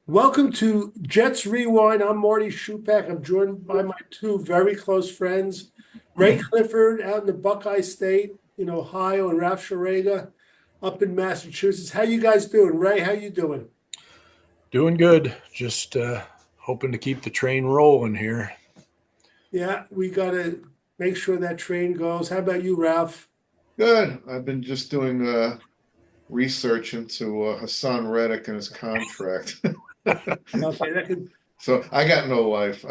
Welcome to Jets Rewind. I'm Marty Schupak. I'm joined by my two very close friends, Ray Clifford out in the Buckeye State in Ohio, and Ralph Schrager up in Massachusetts. How you guys doing? Ray, how you doing? Doing good. Just hoping to keep the train rolling here. Yeah, we got to make sure that train goes. How about you, Ralph? Good. I've been just doing research into Hassan Reddick and his contract. Okay, So I got no life.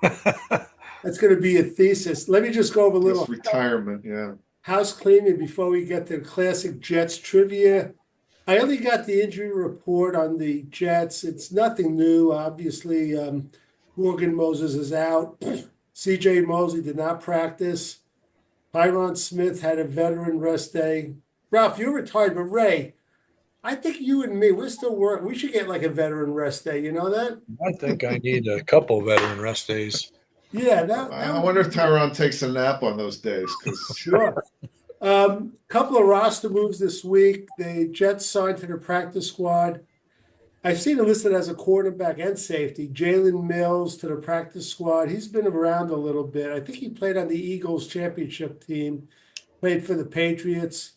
that's going to be a thesis. Let me just go over a Just little retirement. Yeah. house cleaning before we get to the classic Jets trivia. I only got the injury report on the Jets. It's nothing new. Obviously, Morgan Moses is out. CJ Mosley did not practice. Tyron Smith had a veteran rest day. Ralph, you're retired, but Ray, I think you and me, we're still working. We should get like a veteran rest day. You know that? I think I need a couple veteran rest days. Yeah, that I would wonder be if Tyron takes a nap on those days because sure. Couple of roster moves this week. The Jets signed to the practice squad. I've seen him listed as a quarterback and safety. Jalen Mills to the practice squad. He's been around a little bit. I think he played on the Eagles championship team, played for the Patriots.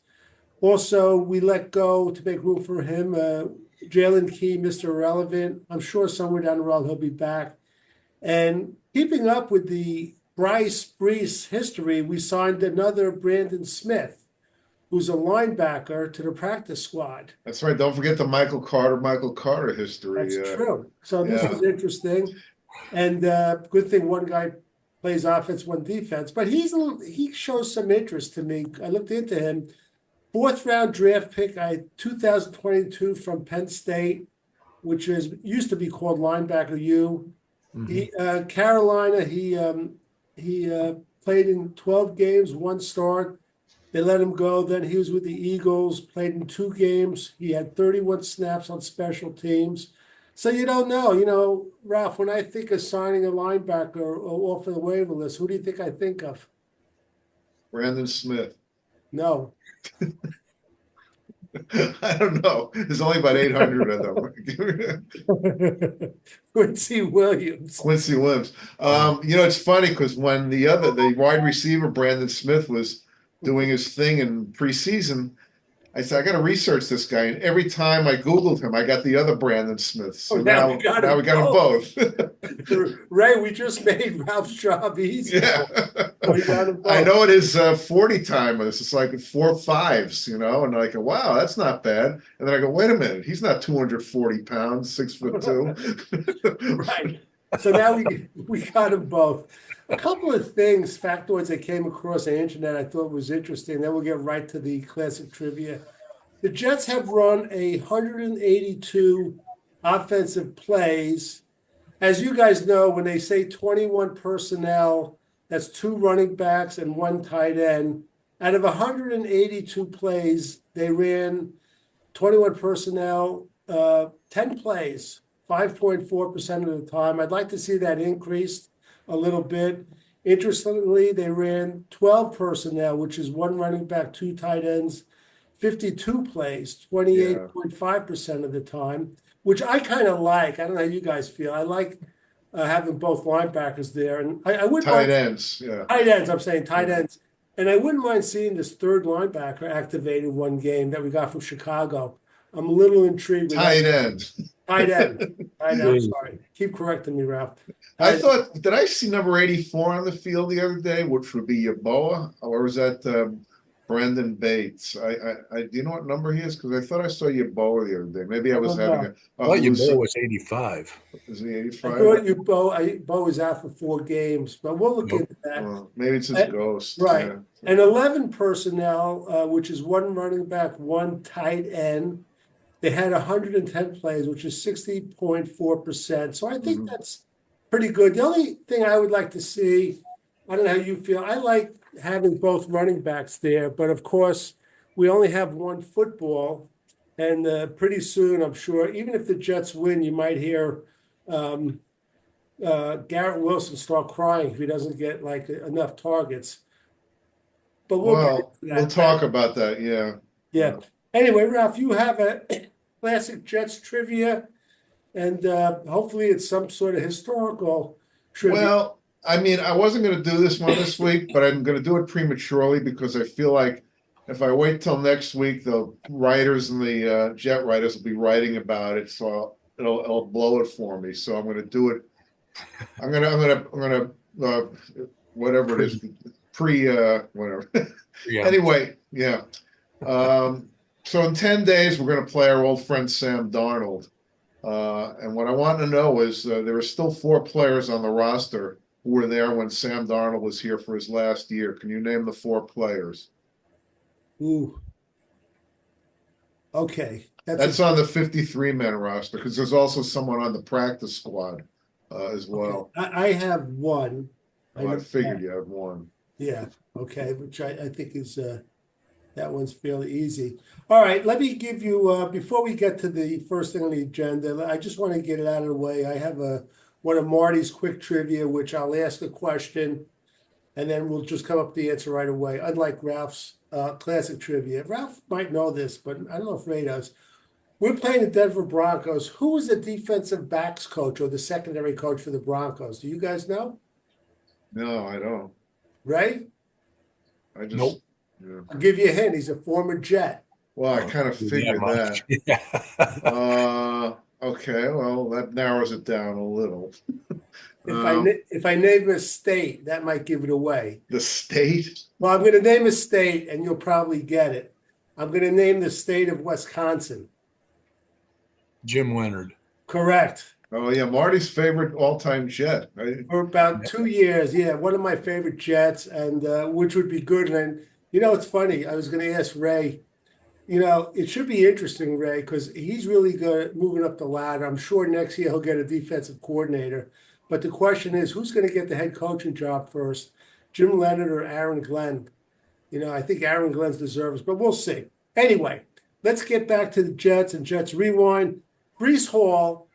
Also, we let go to make room for him. Jalen Key, Mr. Irrelevant. I'm sure somewhere down the road he'll be back. And keeping up with the Bryce Brees history, we signed another Brandon Smith, who's a linebacker, to the practice squad. that's right. Don't forget the Michael Carter history. That's true. So this Yeah. is interesting. And good thing one guy plays offense, one defense. But he shows some interest to me. I looked into him. Fourth round draft pick, 2022 from Penn State, which is used to be called linebacker U. Mhm. He Carolina, he played in 12 games, one start. They let him go. Then he was with the Eagles, played in 2 games. He had 31 snaps on special teams. So you don't know. Ralph, when I think of signing a linebacker or off of the waiver list, who do you think I think of? Brandon Smith. No. I don't know. There's only about 800 of them. Quincy Williams. Quincy Williams. It's funny because when the wide receiver Brandon Smith was doing his thing in preseason, I said I got to research this guy, and every time I Googled him, I got the other Brandon Smith. Oh, So now we now, got now him we got them both. both. Ray, we just made Ralph's job easy. Yeah, We got them I both. know it is 40 timers. It's like four fives, and I go, wow, that's not bad. And then I go, wait a minute, he's not 240 pounds, 6'2". Right. So now we got them both. A couple of things, factoids that came across the internet I thought was interesting. Then we'll get right to the classic trivia. The Jets have run 182 offensive plays. As you guys know, when they say 21 personnel, that's two running backs and one tight end. Out of 182 plays, they ran 21 personnel, 10 plays, 5.4% of the time. I'd like to see that increased a little bit. Interestingly, they ran 12 personnel, which is one running back, two tight ends, 52 plays, Yeah, 28.5% of the time, which I kind of like. I don't know how you guys feel. I like having both linebackers there. And I wouldn't mind tight ends. Yeah, tight ends, I'm saying tight yeah. ends. And I wouldn't mind seeing this third linebacker activated one game that we got from Chicago. I'm a little intrigued with that. Tight end. Tight end. Tight end. I'm Please. sorry. Keep correcting me, Ralph. I Tight end. thought, did I see number 84 on the field the other day, which would be Yaboa, or was that Brandon Bates? Do you know what number he is? Because I thought I saw Yaboa the other day. Maybe I I was don't having know. a I thought your boy hallucination. was 85. Is he I 85? thought Bo is out for 4 games, but we'll look Nope. into that. Maybe it's his Uh, ghost. Right. Yeah. And 11 personnel, which is one running back, one tight end. They had 110 plays, which is 60.4%. So I think Mhm. that's pretty good. The only thing I would like to see, I don't know how you feel. I like having both running backs there, but of course, we only have one football. And pretty soon, I'm sure, even if the Jets win, you might hear um, Garrett Wilson start crying if he doesn't get like enough targets. But we'll get Well, into we'll that. talk about that. Yeah. Yeah. Yeah. Anyway, Ralph, you have a classic Jets trivia. and hopefully it's some sort of historical trivia. Well, I mean, I wasn't going to do this one this week, but I'm going to do it prematurely because I feel like if I wait till next week, the writers and the Jet writers will be writing about it, so it'll blow it for me. So I'm going to do it. I'm gonna whatever it is, whatever. Yeah. Anyway, yeah. So in 10 days, we're going to play our old friend Sam Darnold. And what I want to know is there are still 4 players on the roster who were there when Sam Darnold was here for his last year. Can you name the 4 players? Ooh. Okay. That's on the 53-man roster because there's also someone on the practice squad as well. Okay. I have one. I figured you had one. Yeah. Okay. Which I think is that one's fairly easy. All right. Let me give you before we get to the first thing on the agenda. I just want to get it out of the way. I have one of Marty's quick trivia, which I'll ask a question, and then we'll just come up with the answer right away. Unlike Ralph's classic trivia, Ralph might know this, but I don't know if Ray does. We're playing the Denver Broncos. Who is the defensive backs coach or the secondary coach for the Broncos? Do you guys know? No, I don't. Ray? I just. Nope. Yeah. I'll give you a hint. He's a former Jet. Well, I kind of figured that. Yeah. Okay, well, that narrows it down a little. If I name a state, that might give it away. The state? Well, I'm going to name a state, and you'll probably get it. I'm going to name the state of Wisconsin. Jim Leonard. Correct. Oh, yeah, Marty's favorite all-time Jet. Right? For about 2 years, yeah, one of my favorite Jets, and which would be good. And it's funny. I was going to ask Ray. It should be interesting, Ray, because he's really good at moving up the ladder. I'm sure next year he'll get a defensive coordinator. But the question is, who's going to get the head coaching job first, Jim Leonard or Aaron Glenn? I think Aaron Glenn's deserves, but we'll see. Anyway, let's get back to the Jets and Jets Rewind. Breece Hall,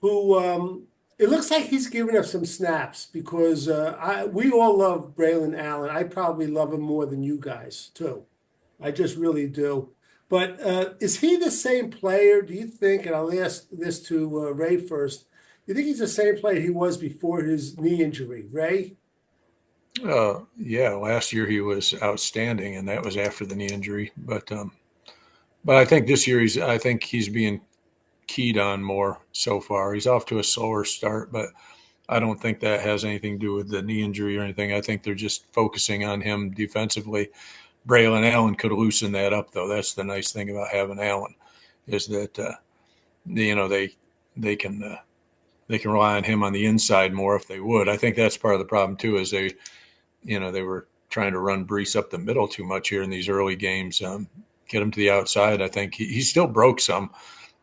who it looks like he's giving us some snaps because we all love Braylon Allen. I probably love him more than you guys, too. I just really do. But is he the same player, do you think? And I'll ask this to Ray first. You think he's the same player he was before his knee injury, Ray? Yeah, last year he was outstanding, and that was after the knee injury. But I think this year he's being keyed on more so far. He's off to a slower start, but I don't think that has anything to do with the knee injury or anything. I think they're just focusing on him defensively. Braylon Allen could loosen that up, though. That's the nice thing about having Allen, is that they can rely on him on the inside more if they would. I think that's part of the problem too, is they were trying to run Breece up the middle too much here in these early games. Get him to the outside. I think he still broke some,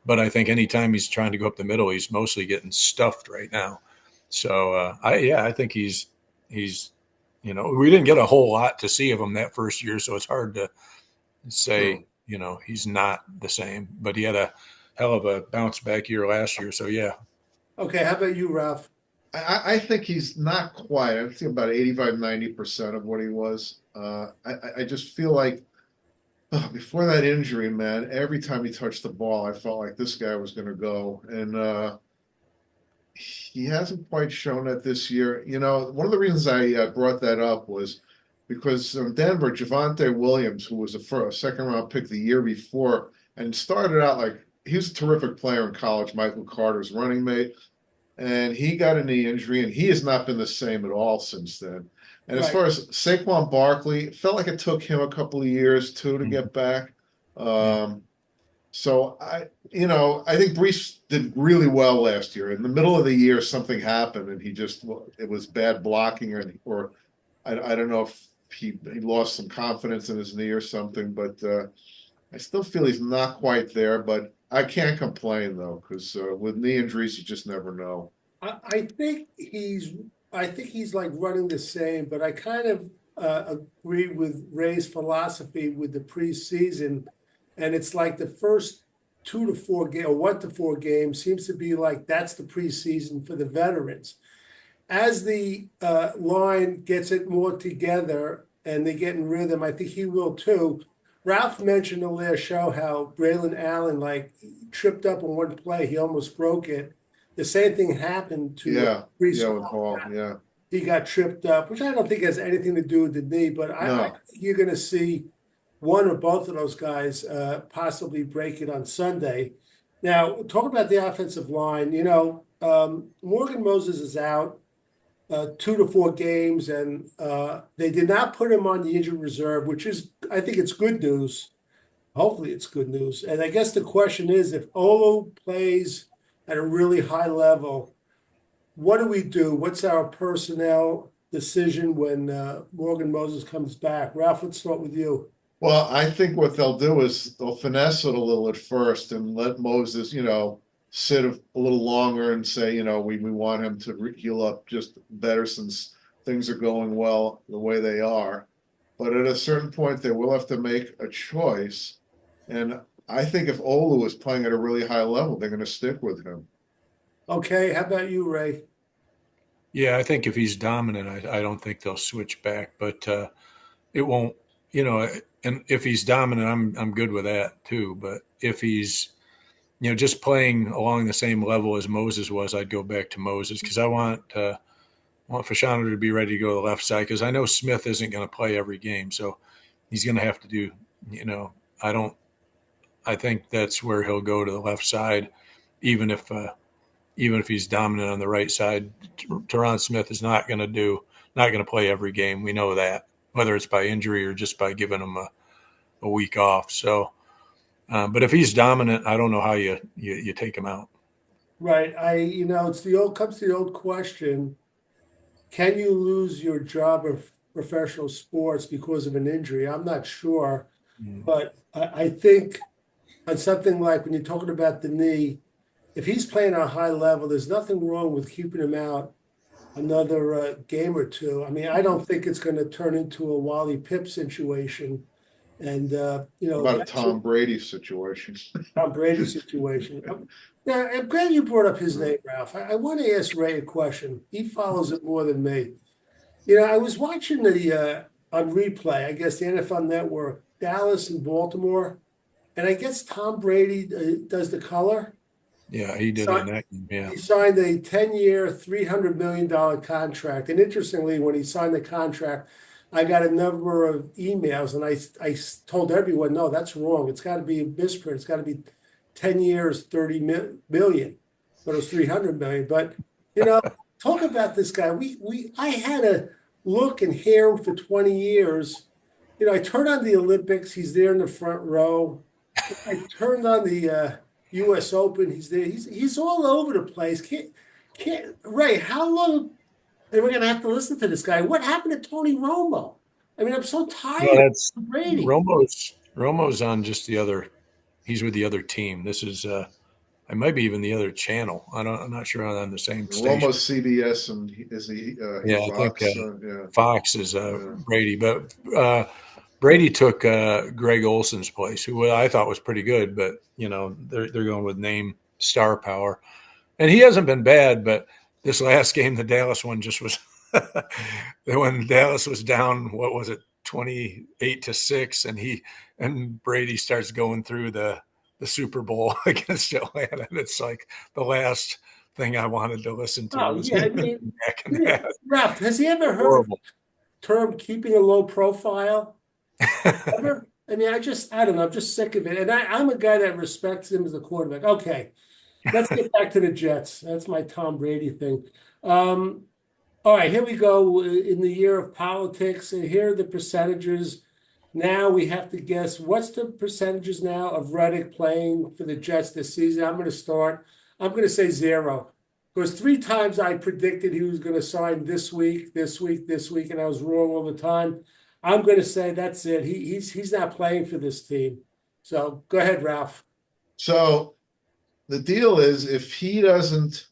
but I think anytime he's trying to go up the middle, he's mostly getting stuffed right now. So I think he's we didn't get a whole lot to see of him that first year, so it's hard to say, he's not the same. But he had a hell of a bounce back year last year, so yeah. Okay, how about you, Ralph? I think he's not quite. I think about 85-90% of what he was. I just feel like before that injury, man, every time he touched the ball, I felt like this guy was going to go. And he hasn't quite shown that this year. One of the reasons I brought that up was because Denver, Javonte Williams, who was a second-round pick the year before and started out like he was a terrific player in college, Michael Carter's running mate, and he got a knee injury, and he has not been the same at all since then. And as far as Saquon Barkley, it felt like it took him a couple of years, too, to get back. So I think Breece did really well last year. In the middle of the year, something happened, and it was bad blocking, or I don't know if he lost some confidence in his knee or something. But I still feel he's not quite there. But I can't complain though, because with knee injuries, you just never know. I think he's like running the same, but I kind of agree with Ray's philosophy with the preseason. And it's like the first 2 to 4 game or 1 to 4 games seems to be like that's the preseason for the veterans. As the line gets it more together and they get in rhythm, I think he will too. Ralph mentioned the last show how Braylon Allen tripped up on one play. He almost broke it. the same thing happened to Brees with Hall. Hall, yeah. He got tripped up, which I don't think has anything to do with the knee, but I think you're going to see one or both of those guys possibly break it on Sunday. Now, talking about the offensive line, Morgan Moses is out 2 to 4 games, and they did not put him on the injured reserve, which is, I think it's good news. Hopefully it's good news. And I guess the question is, if Olu plays at a really high level, what do we do? What's our personnel decision when Morgan Moses comes back? Ralph, let's start with you. Well, I think what they'll do is they'll finesse it a little at first and let Moses, sit a little longer and say, we want him to heal up just better since things are going well the way they are. But at a certain point, they will have to make a choice. And I think if Olu is playing at a really high level, they're going to stick with him. Okay, how about you, Ray? Yeah, I think if he's dominant, I don't think they'll switch back, but it won't, and if he's dominant, I'm good with that too. But if he's, just playing along the same level as Moses was, I'd go back to Moses because I want Fashanu to be ready to go to the left side because I know Smith isn't going to play every game, so he's going to have to do, I think that's where he'll go to the left side, even if he's dominant on the right side. Teron Smith is not going to play every game. We know that, whether it's by injury or just by giving him a week off. So, but if he's dominant, I don't know how you take him out. Right. It's comes to the old question: can you lose your job of professional sports because of an injury? I'm not sure, but I think on something like when you're talking about the knee, if he's playing at a high level, there's nothing wrong with keeping him out another game or two. I mean, I don't think it's going to turn into a Wally Pipp situation. And, about a Tom Brady situation. Tom Brady situation. Now, I'm glad you brought up his name, Ralph. I want to ask Ray a question. He follows it more than me. I was watching on replay, I guess, the NFL Network, Dallas and Baltimore. And I guess Tom Brady does the color. Yeah, he did in that game. Yeah. He signed a 10-year, $300 million contract. And interestingly, when he signed the contract, I got a number of emails, and I told everyone, no, that's wrong. It's got to be a misprint. It's got to be 10 years, 30 million, but it was 300 million. But, talk about this guy. I had to look and hear him for 20 years. I turned on the Olympics. He's there in the front row. I turned on the U.S. Open. He's there. He's all over the place. Ray, how long are we going to have to listen to this guy? What happened to Tony Romo? I mean, I'm so tired of Brady. Romo's on just the other. He's with the other team. This is I might be even the other channel. I'm not sure on the same station. Romo's CBS and is he? Fox? I think Fox is Brady, but Brady took Greg Olson's place, who I thought was pretty good, but they're going with name star power, and he hasn't been bad. But this last game, the Dallas one, just was when Dallas was down. What was it, 28-6, and Brady starts going through the Super Bowl against Atlanta, and it's like the last thing I wanted to listen to. Oh yeah, Ralph, has he ever heard of the term "keeping a low profile"? Ever? I mean, I don't know. I'm just sick of it. And I'm a guy that respects him as a quarterback. Okay, let's get back to the Jets. That's my Tom Brady thing. All right, here we go in the year of politics. And here are the percentages. Now we have to guess what's the percentages now of Reddick playing for the Jets this season. I'm going to start. I'm going to say 0. Because 3 times I predicted he was going to sign this week, and I was wrong all the time. I'm going to say that's it. He's not playing for this team. So go ahead, Ralph. So the deal is, if he doesn't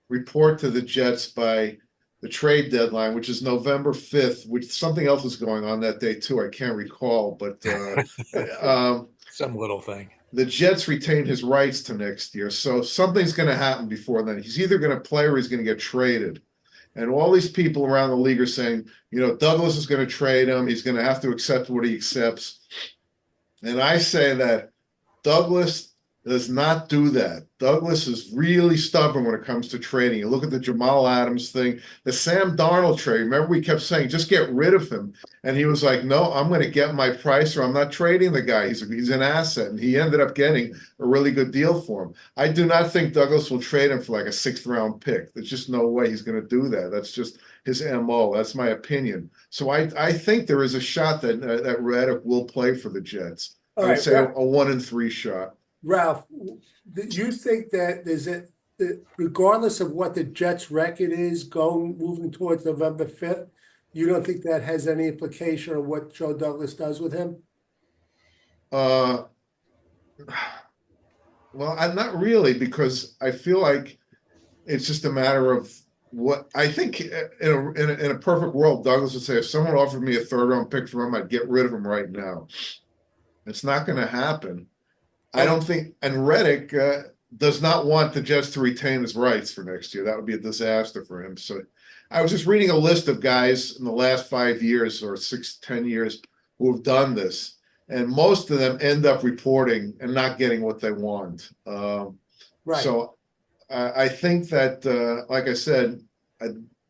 report to the Jets by the trade deadline, which is November 5th, which something else is going on that day too, I can't recall, but some little thing. The Jets retain his rights to next year. So something's going to happen before then. He's either going to play or he's going to get traded. And all these people around the league are saying, Douglas is going to trade him. He's going to have to accept what he accepts. And I say that Douglas does not do that. Douglas is really stubborn when it comes to trading. You look at the Jamal Adams thing, the Sam Darnold trade. Remember, we kept saying, just get rid of him. And he was like, no, I'm going to get my price or I'm not trading the guy. He's an asset. And he ended up getting a really good deal for him. I do not think Douglas will trade him for like a 6th-round pick. There's just no way he's going to do that. That's just his MO. That's my opinion. So I think there is a shot that Reddick will play for the Jets. All I would right, say a 1-in-3 shot. Ralph, do you think that regardless of what the Jets' record is moving towards November 5th, you don't think that has any implication on what Joe Douglas does with him? Well, I'm not really, because I feel like it's just a matter of what I think. In a perfect world, Douglas would say, if someone offered me a 3rd-round pick for him, I'd get rid of him right now. It's not going to happen. I don't think, and Reddick does not want the Jets to retain his rights for next year. That would be a disaster for him. So I was just reading a list of guys in the last 5 years or 10 years who have done this, and most of them end up reporting and not getting what they want. Right. So I think that, like I said,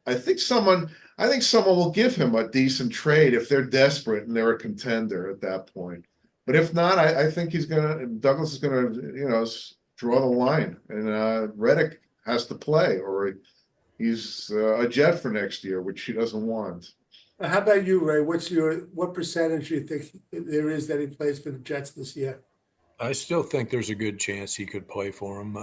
I think someone will give him a decent trade if they're desperate and they're a contender at that point. But if not, I think Douglas is gonna, draw the line, and Reddick has to play, or he's a Jet for next year, which he doesn't want. How about you, Ray? What percentage do you think there is that he plays for the Jets this year? I still think there's a good chance he could play for him.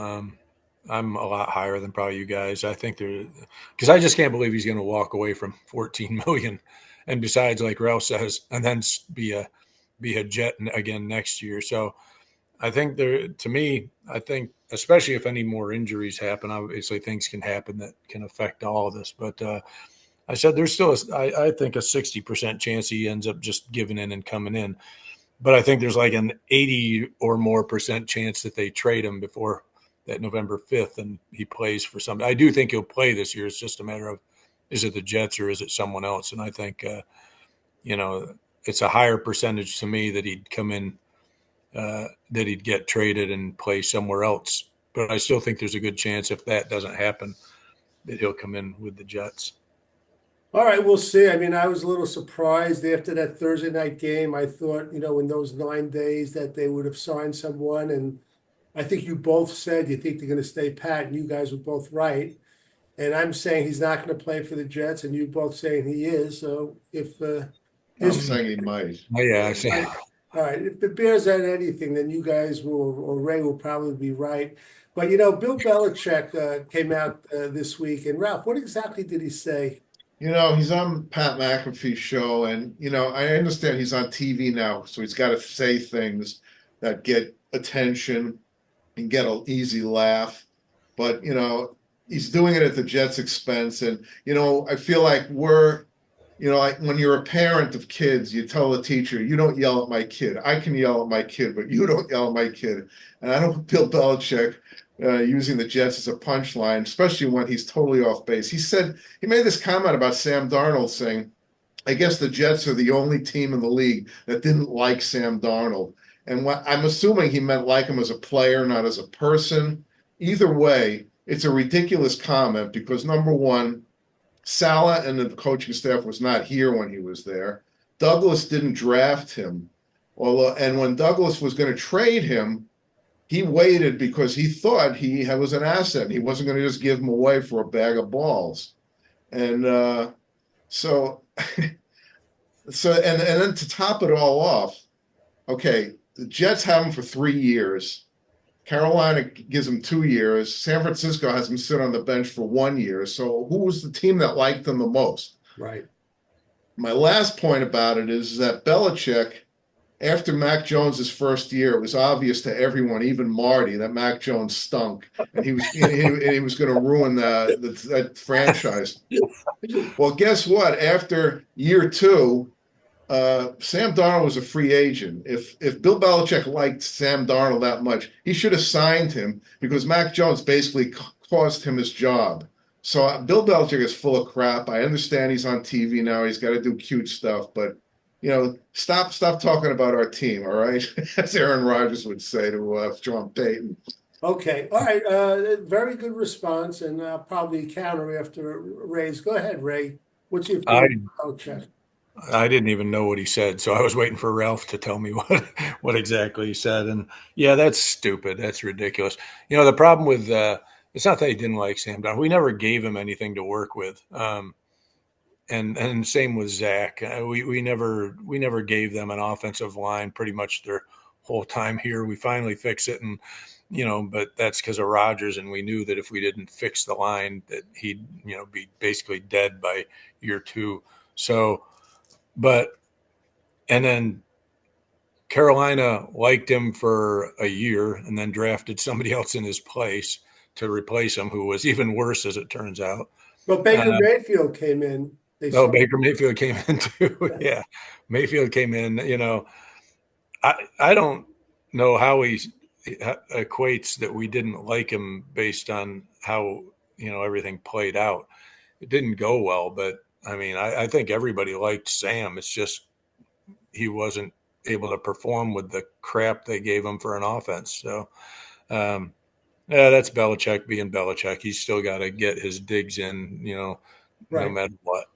I'm a lot higher than probably you guys. I think because I just can't believe he's going to walk away from 14 million, and besides, like Ralph says, and then be a Jet again next year. So I think I think especially if any more injuries happen, obviously things can happen that can affect all of this. But I said there's still I think a 60% chance he ends up just giving in and coming in. But I think there's like an 80 or more percent chance that they trade him before that November 5th and he plays for something. I do think he'll play this year. It's just a matter of, is it the Jets or is it someone else? And I think, it's a higher percentage to me that he'd come in, that he'd get traded and play somewhere else. But I still think there's a good chance if that doesn't happen that he'll come in with the Jets. All right, we'll see. I mean, I was a little surprised after that Thursday night game. I thought, in those 9 days that they would have signed someone. And I think you both said you think they're going to stay pat, and you guys were both right. And I'm saying he's not going to play for the Jets, and you both saying he is. So if I'm saying he might. Oh, yeah, I see. All right, if the Bears add anything, then you guys or Ray will probably be right. But, Bill Belichick came out this week. And Ralph, what exactly did he say? He's on Pat McAfee's show, and, I understand he's on TV now, so he's got to say things that get attention and get an easy laugh. But, he's doing it at the Jets' expense. And, I feel like like when you're a parent of kids, you tell the teacher, you don't yell at my kid. I can yell at my kid, but you don't yell at my kid. And I don't want Bill Belichick using the Jets as a punchline, especially when he's totally off base. He made this comment about Sam Darnold saying, I guess the Jets are the only team in the league that didn't like Sam Darnold. And I'm assuming he meant like him as a player, not as a person. Either way, it's a ridiculous comment because, number one, Saleh and the coaching staff was not here when he was there. Douglas didn't draft him. And when Douglas was going to trade him, he waited because he thought he was an asset. And he wasn't going to just give him away for a bag of balls. And so and then to top it all off, okay, the Jets have him for 3 years. Carolina gives him 2 years. San Francisco has him sit on the bench for 1 year. So who was the team that liked him the most? Right. My last point about it is that Belichick, after Mac Jones's first year, it was obvious to everyone, even Marty, that Mac Jones stunk, and he was going to ruin that franchise. Well, guess what? After year 2, Sam Darnold was a free agent. If Bill Belichick liked Sam Darnold that much, he should have signed him because Mac Jones basically cost him his job. So Bill Belichick is full of crap. I understand he's on TV now. He's got to do cute stuff, but stop talking about our team, all right? As Aaron Rodgers would say to John Payton. Okay, all right. Very good response, and probably counter after Ray's. Go ahead, Ray. What's your I feeling? Oh, check. I didn't even know what he said, so I was waiting for Ralph to tell me what exactly he said. And yeah, that's stupid. That's ridiculous. The problem with it's not that he didn't like Sam Darnold. We never gave him anything to work with. And same with Zach. We never gave them an offensive line pretty much their whole time here. We finally fix it, and but that's because of Rodgers, and we knew that if we didn't fix the line, that he'd be basically dead by year two. So, but and then Carolina liked him for a year, and then drafted somebody else in his place to replace him, who was even worse, as it turns out. But Baker Mayfield came in. No, Baker Mayfield came in too. Yeah, Mayfield came in. I don't know how he equates that we didn't like him based on how everything played out. It didn't go well, but I mean, I think everybody liked Sam. It's just he wasn't able to perform with the crap they gave him for an offense. So, yeah, that's Belichick being Belichick. He's still got to get his digs in, no Right. matter what.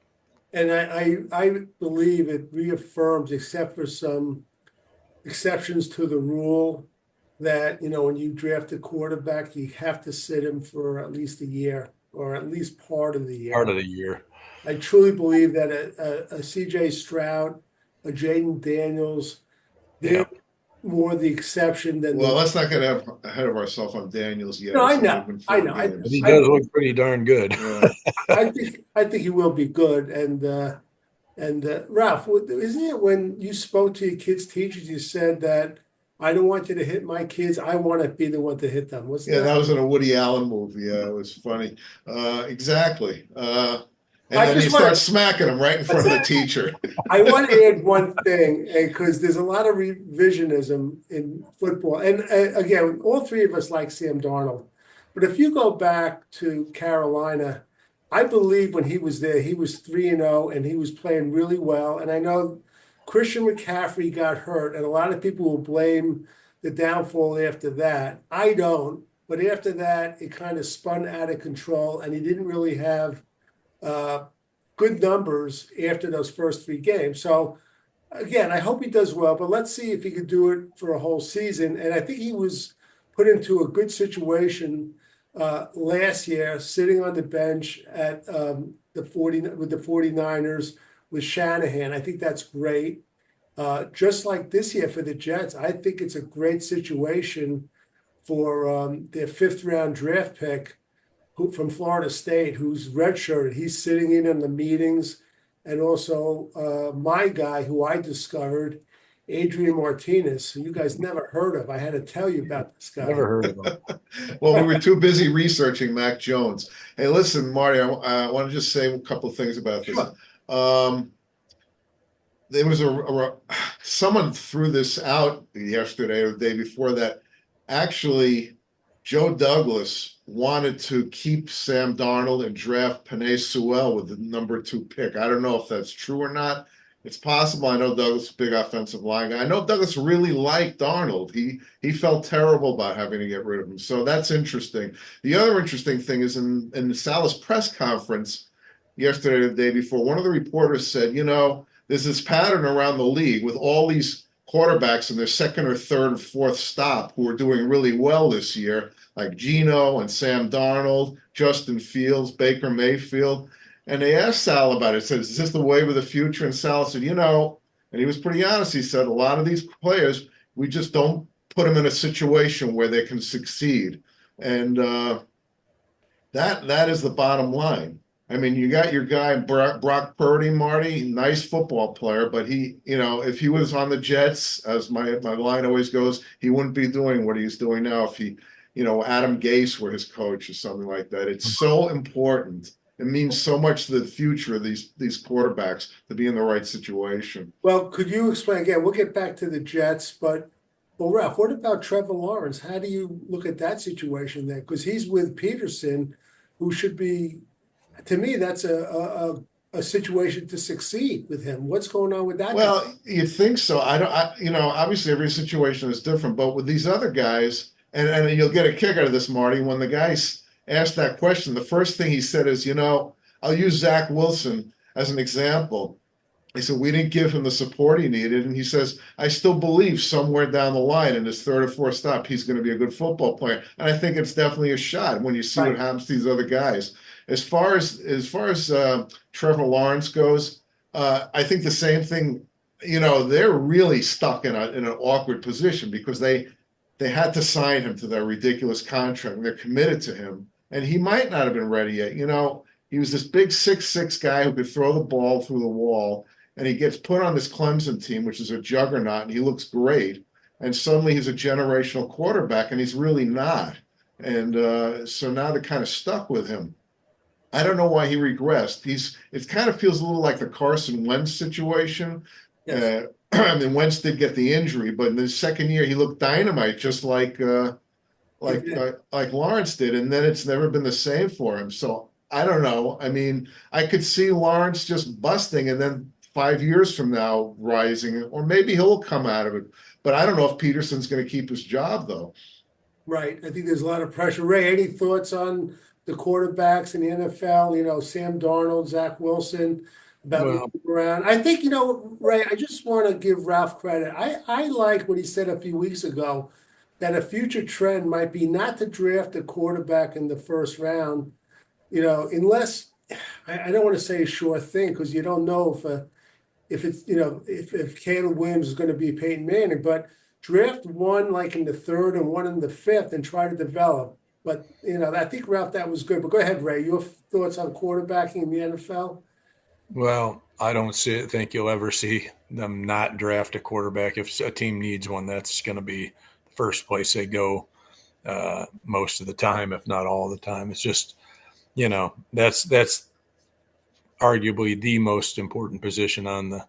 And I believe it reaffirms, except for some exceptions to the rule, that when you draft a quarterback, you have to sit him for at least a year or at least part of the year. Part of the year. I truly believe that a CJ Stroud, a Jaden Daniels, they're more the exception than Well, let's not get ahead of ourselves on Daniels yet. No, I know. He does look pretty darn good. Yeah. I think he will be good. And Ralph, isn't it when you spoke to your kids' teachers, you said that I don't want you to hit my kids, I want to be the one to hit them? That was in a Woody Allen movie. Yeah, it was funny. Exactly. And then he starts smacking him right in front of the teacher. I want to add one thing, because there's a lot of revisionism in football. And again, all three of us like Sam Darnold. But if you go back to Carolina, I believe when he was there, he was 3-0 and he was playing really well. And I know Christian McCaffrey got hurt, and a lot of people will blame the downfall after that. I don't. But after that, it kind of spun out of control, and he didn't really have good numbers after those first three games. So again, I hope he does well, but let's see if he could do it for a whole season. And I think he was put into a good situation last year, sitting on the bench at with the 49ers with Shanahan. I think that's great. Just like this year for the Jets, I think it's a great situation for their fifth-round draft pick from Florida State, who's redshirted. He's sitting in on the meetings. And also my guy, who I discovered, Adrian Martinez, who you guys never heard of. I had to tell you about this guy. Never heard of him. Well, we were too busy researching Mac Jones. Hey, listen, Marty, I want to just say a couple of things about this. Sure. There was someone threw this out yesterday or the day before that. Actually, Joe Douglas wanted to keep Sam Darnold and draft Penei Sewell with the number 2 pick. I don't know if that's true or not. It's possible. I know Douglas is a big offensive line guy. I know Douglas really liked Darnold. He felt terrible about having to get rid of him. So that's interesting. The other interesting thing is in the Sal's press conference yesterday or the day before, one of the reporters said, there's this pattern around the league with all these quarterbacks in their second or third or fourth stop who are doing really well this year, like Geno and Sam Darnold, Justin Fields, Baker Mayfield. And they asked Sal about it. Said, is this the wave of the future? And Sal said, and he was pretty honest. He said, a lot of these players, we just don't put them in a situation where they can succeed. And that is the bottom line. I mean, you got your guy, Brock Purdy, Marty, nice football player, but he, if he was on the Jets, as my line always goes, he wouldn't be doing what he's doing now if he, Adam Gase were his coach or something like that. It's so important. It means so much to the future of these quarterbacks to be in the right situation. Well, could you explain again? We'll get back to the Jets, but Ralph, what about Trevor Lawrence? How do you look at that situation there? Because he's with Peterson, who should be, to me, that's a a situation to succeed with him. What's going on with that guy? Well, you'd think so. Obviously every situation is different, but with these other guys, and you'll get a kick out of this, Marty, when the guys asked that question, the first thing he said is, I'll use Zach Wilson as an example. He said, we didn't give him the support he needed. And he says, I still believe somewhere down the line in his third or fourth stop, he's going to be a good football player. And I think it's definitely a shot when you see what happens to these other guys. As far as Trevor Lawrence goes, I think the same thing. They're really stuck in an awkward position because they had to sign him to their ridiculous contract, and they're committed to him. And he might not have been ready yet. He was this big 6'6" guy who could throw the ball through the wall, and he gets put on this Clemson team, which is a juggernaut, and he looks great. And suddenly he's a generational quarterback, and he's really not. And so now they're kind of stuck with him. I don't know why he regressed. It kind of feels a little like the Carson Wentz situation. Yes. I mean, Wentz did get the injury, but in the second year he looked dynamite, just like Lawrence did, and then it's never been the same for him. So I don't know. I mean, I could see Lawrence just busting, and then 5 years from now rising, or maybe he'll come out of it. But I don't know if Peterson's going to keep his job, though. Right. I think there's a lot of pressure. Ray, any thoughts on the quarterbacks in the NFL? Sam Darnold, Zach Wilson, about around. I think, Ray, I just want to give Ralph credit. I like what he said a few weeks ago, that a future trend might be not to draft a quarterback in the first round, unless I don't want to say a sure thing, because you don't know if it's if Caleb Williams is going to be Peyton Manning, but draft one like in the third and one in the fifth and try to develop. But I think, Ralph, that was good. But go ahead, Ray. Your thoughts on quarterbacking in the NFL? Well, I don't think you'll ever see them not draft a quarterback. If a team needs one, that's going to be the first place they go most of the time, if not all the time. It's just, that's arguably the most important position on the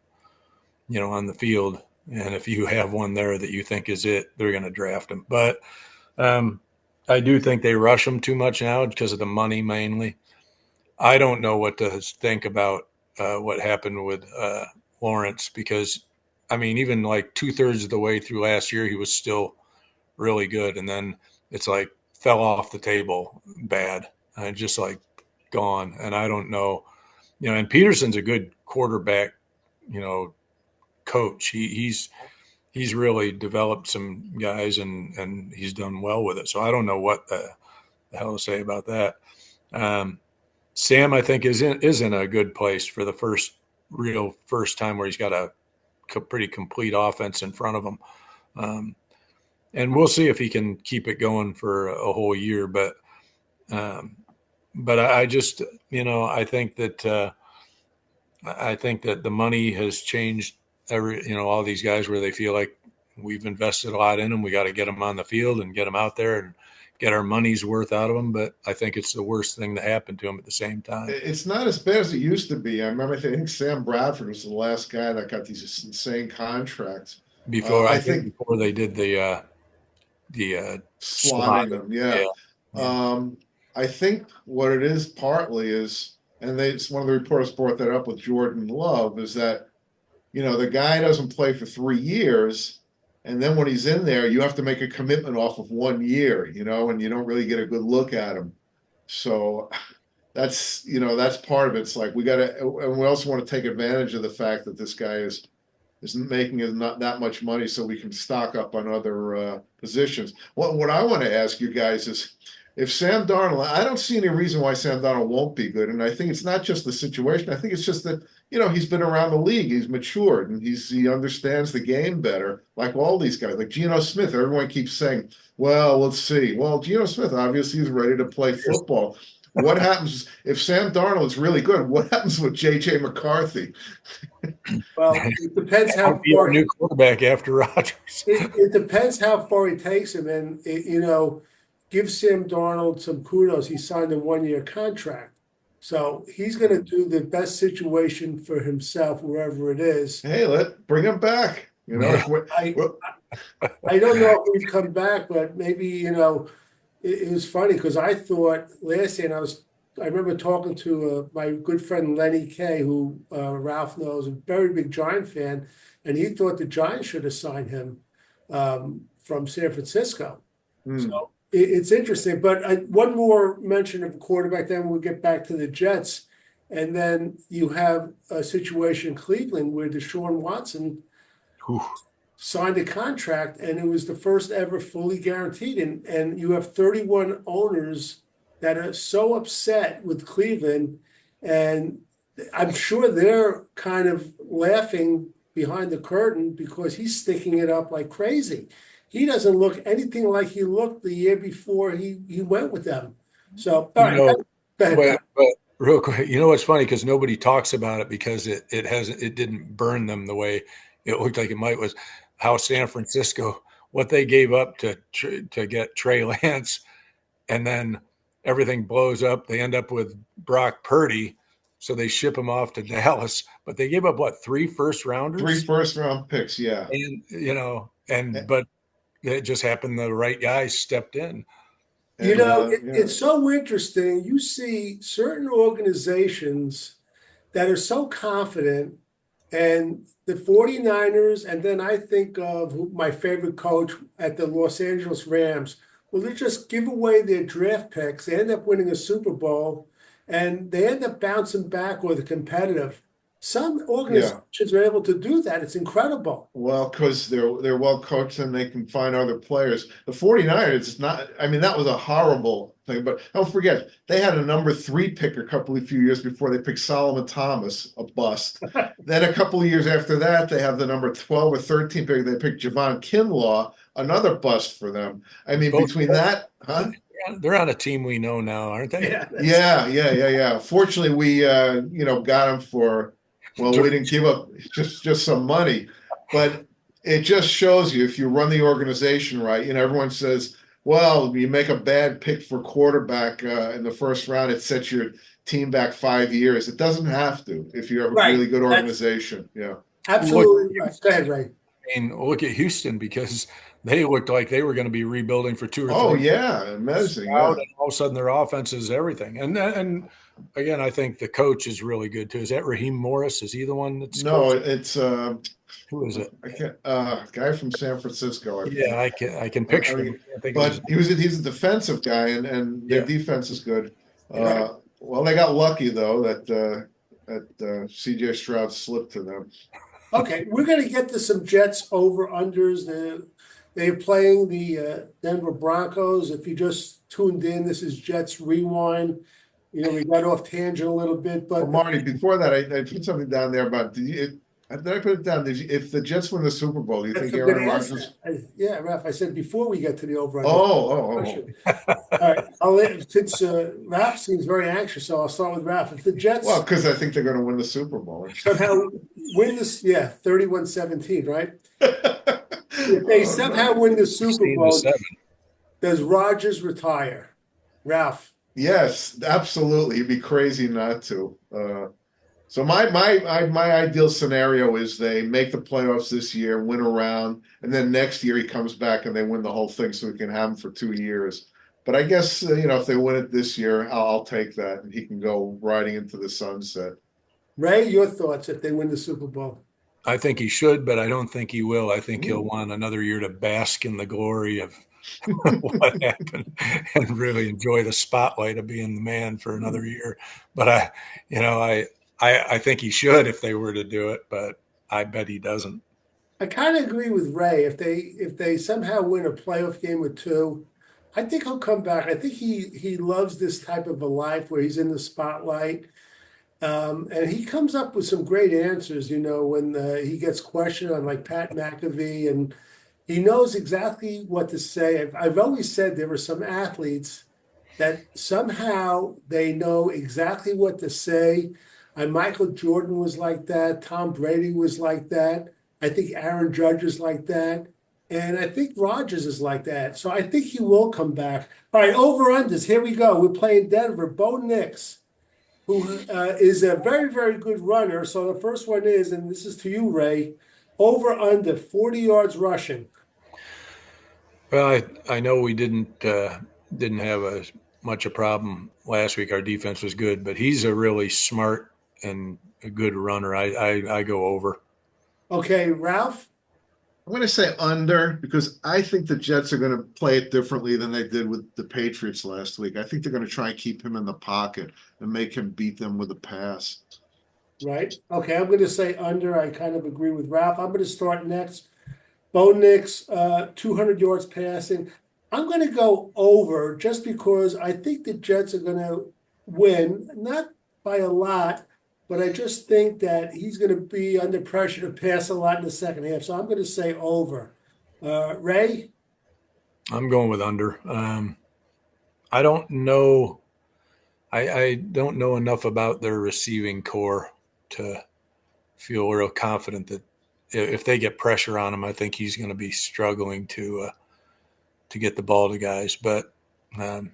field. And if you have one there that you think is it, they're going to draft him. But I do think they rush him too much now because of the money mainly. I don't know what to think about what happened with Lawrence, because, I mean, even like 2/3 of the way through last year, he was still really good. And then it's like fell off the table bad and just like gone. And I don't know, and Peterson's a good quarterback, coach. He's really developed some guys and he's done well with it. So I don't know what the hell to say about that. Sam, I think, is in a good place for the first time where he's got a pretty complete offense in front of him. And we'll see if he can keep it going for a whole year. But I just, I think that the money has changed all these guys where they feel like we've invested a lot in them. We got to get them on the field and get them out there and get our money's worth out of them. But I think it's the worst thing to happen to them at the same time. It's not as bad as it used to be. I remember, I think Sam Bradford was the last guy that got these insane contracts. Before before they did the slotting them. Yeah. I think what it is partly is, and it's one of the reporters brought that up with Jordan Love, is that, the guy doesn't play for 3 years. And then when he's in there, you have to make a commitment off of 1 year, and you don't really get a good look at him. So that's part of it. It's like and we also want to take advantage of the fact that this guy isn't making not that much money, so we can stock up on other positions. What I want to ask you guys is, if Sam Darnold, I don't see any reason why Sam Darnold won't be good. And I think it's not just the situation. I think it's just that, he's been around the league. He's matured and he understands the game better, like all these guys. Like Geno Smith, everyone keeps saying, well, let's see. Well, Geno Smith obviously is ready to play football. What happens if Sam Darnold is really good? What happens with J.J. McCarthy? Well, it depends how far. New quarterback after Rodgers. It depends how far he takes him. And, give Sam Darnold some kudos. He signed a 1-year contract. So he's going to do the best situation for himself, wherever it is. Hey, bring him back. I don't know if he'd come back, but maybe, it was funny because I thought last year, and I was I remember talking to my good friend Lenny Kay, who Ralph knows, a very big Giant fan, and he thought the Giants should have signed him from San Francisco. So it's interesting. But one more mention of a quarterback, then we'll get back to the Jets. And then you have a situation in Cleveland where Deshaun Watson signed a contract, and it was the first ever fully guaranteed. And you have 31 owners that are so upset with Cleveland, and I'm sure they're kind of laughing behind the curtain because he's sticking it up like crazy. He doesn't look anything like he looked the year before he went with them. So, all right, go ahead. But real quick, you know what's funny, because nobody talks about it because it didn't burn them the way it looked like it might, was how San Francisco, what they gave up to get Trey Lance, and then everything blows up. They end up with Brock Purdy, so they ship him off to Dallas. But they gave up what, 3 first-rounders? 3 first-round picks, yeah. And but it just happened the right guys stepped in. It's so interesting. You see certain organizations that are so confident, and the 49ers, and then I think of my favorite coach at the Los Angeles Rams. Well, they just give away their draft picks. They end up winning a Super Bowl, and they end up bouncing back or the competitive. Some organizations are able to do that. It's incredible. Well, because they're well coached and they can find other players. The 49ers, that was a horrible thing. But don't forget, they had a number 3 pick a few years before they picked Solomon Thomas, a bust. Then a couple of years after that, they have the number 12 or 13 pick. They picked Javon Kinlaw, another bust for them. Between that, huh? They're on a team we know now, aren't they? Yeah. Fortunately, we got them for. Well, we didn't give up just some money, but it just shows you if you run the organization right. Everyone says, well, you make a bad pick for quarterback in the first round, it sets your team back 5 years. It doesn't have to if you have a really good organization. Absolutely. Go ahead, Ray. Look at Houston, because they looked like they were going to be rebuilding for 2 or 3. Oh, yeah. Amazing. And all of a sudden their offense is everything. And again, I think the coach is really good too. Is that Raheem Morris? Is he the one that's coaching? It's who is it? I can't guy from San Francisco. I can picture him. But he's a defensive guy, and their defense is good. Well, they got lucky though that CJ Stroud slipped to them. Okay, we're going to get to some Jets over-unders. They're playing the Denver Broncos. If you just tuned in, this is Jets Rewind. We got off tangent a little bit. But Marty, before that, I put something down there about did I put it down? If the Jets win the Super Bowl, do you think Aaron Rodgers? Yeah, Ralph, I said before we get to the over-under. Oh. All right, since Ralph seems very anxious, so I'll start with Ralph. If the Jets... Well, because I think they're going to win the Super Bowl. Somehow win this, 31-17, right? If they somehow win the Super Bowl, does Rodgers retire? Ralph? Yes, absolutely. You'd be crazy not to. So my ideal scenario is they make the playoffs this year, win a round, and then next year he comes back and they win the whole thing, so we can have him for 2 years. But I guess if they win it this year, I'll take that, and he can go riding into the sunset. Ray, your thoughts if they win the Super Bowl? I think he should, but I don't think he will. I think he'll want another year to bask in the glory of what happened and really enjoy the spotlight of being the man for another year. But I think he should if they were to do it, but I bet he doesn't. I kind of agree with Ray. If they somehow win a playoff game or 2, I think he'll come back. I think he loves this type of a life where he's in the spotlight. And he comes up with some great answers, when he gets questioned on like Pat McAfee, and he knows exactly what to say. I've always said there were some athletes that somehow they know exactly what to say. Michael Jordan was like that. Tom Brady was like that. I think Aaron Judge is like that. And I think Rodgers is like that. So I think he will come back. All right, over-unders. Here we go. We're playing Denver. Bo Nix, who is a very, very good runner. So the first one is, and this is to you, Ray, over-under 40 yards rushing. Well, I know we didn't have much a problem last week. Our defense was good, but he's a really smart and a good runner. I go over. Okay, Ralph? I'm going to say under because I think the Jets are going to play it differently than they did with the Patriots last week. I think they're going to try and keep him in the pocket and make him beat them with a pass. Right. Okay, I'm going to say under. I kind of agree with Ralph. I'm going to start next. Bo Nix, 200 yards passing. I'm going to go over just because I think the Jets are going to win, not by a lot, but I just think that he's going to be under pressure to pass a lot in the second half. So I'm going to say over. Ray? I'm going with under. I don't know. I don't know enough about their receiving core to feel real confident that if they get pressure on him, I think he's going to be struggling to get the ball to guys. But didn't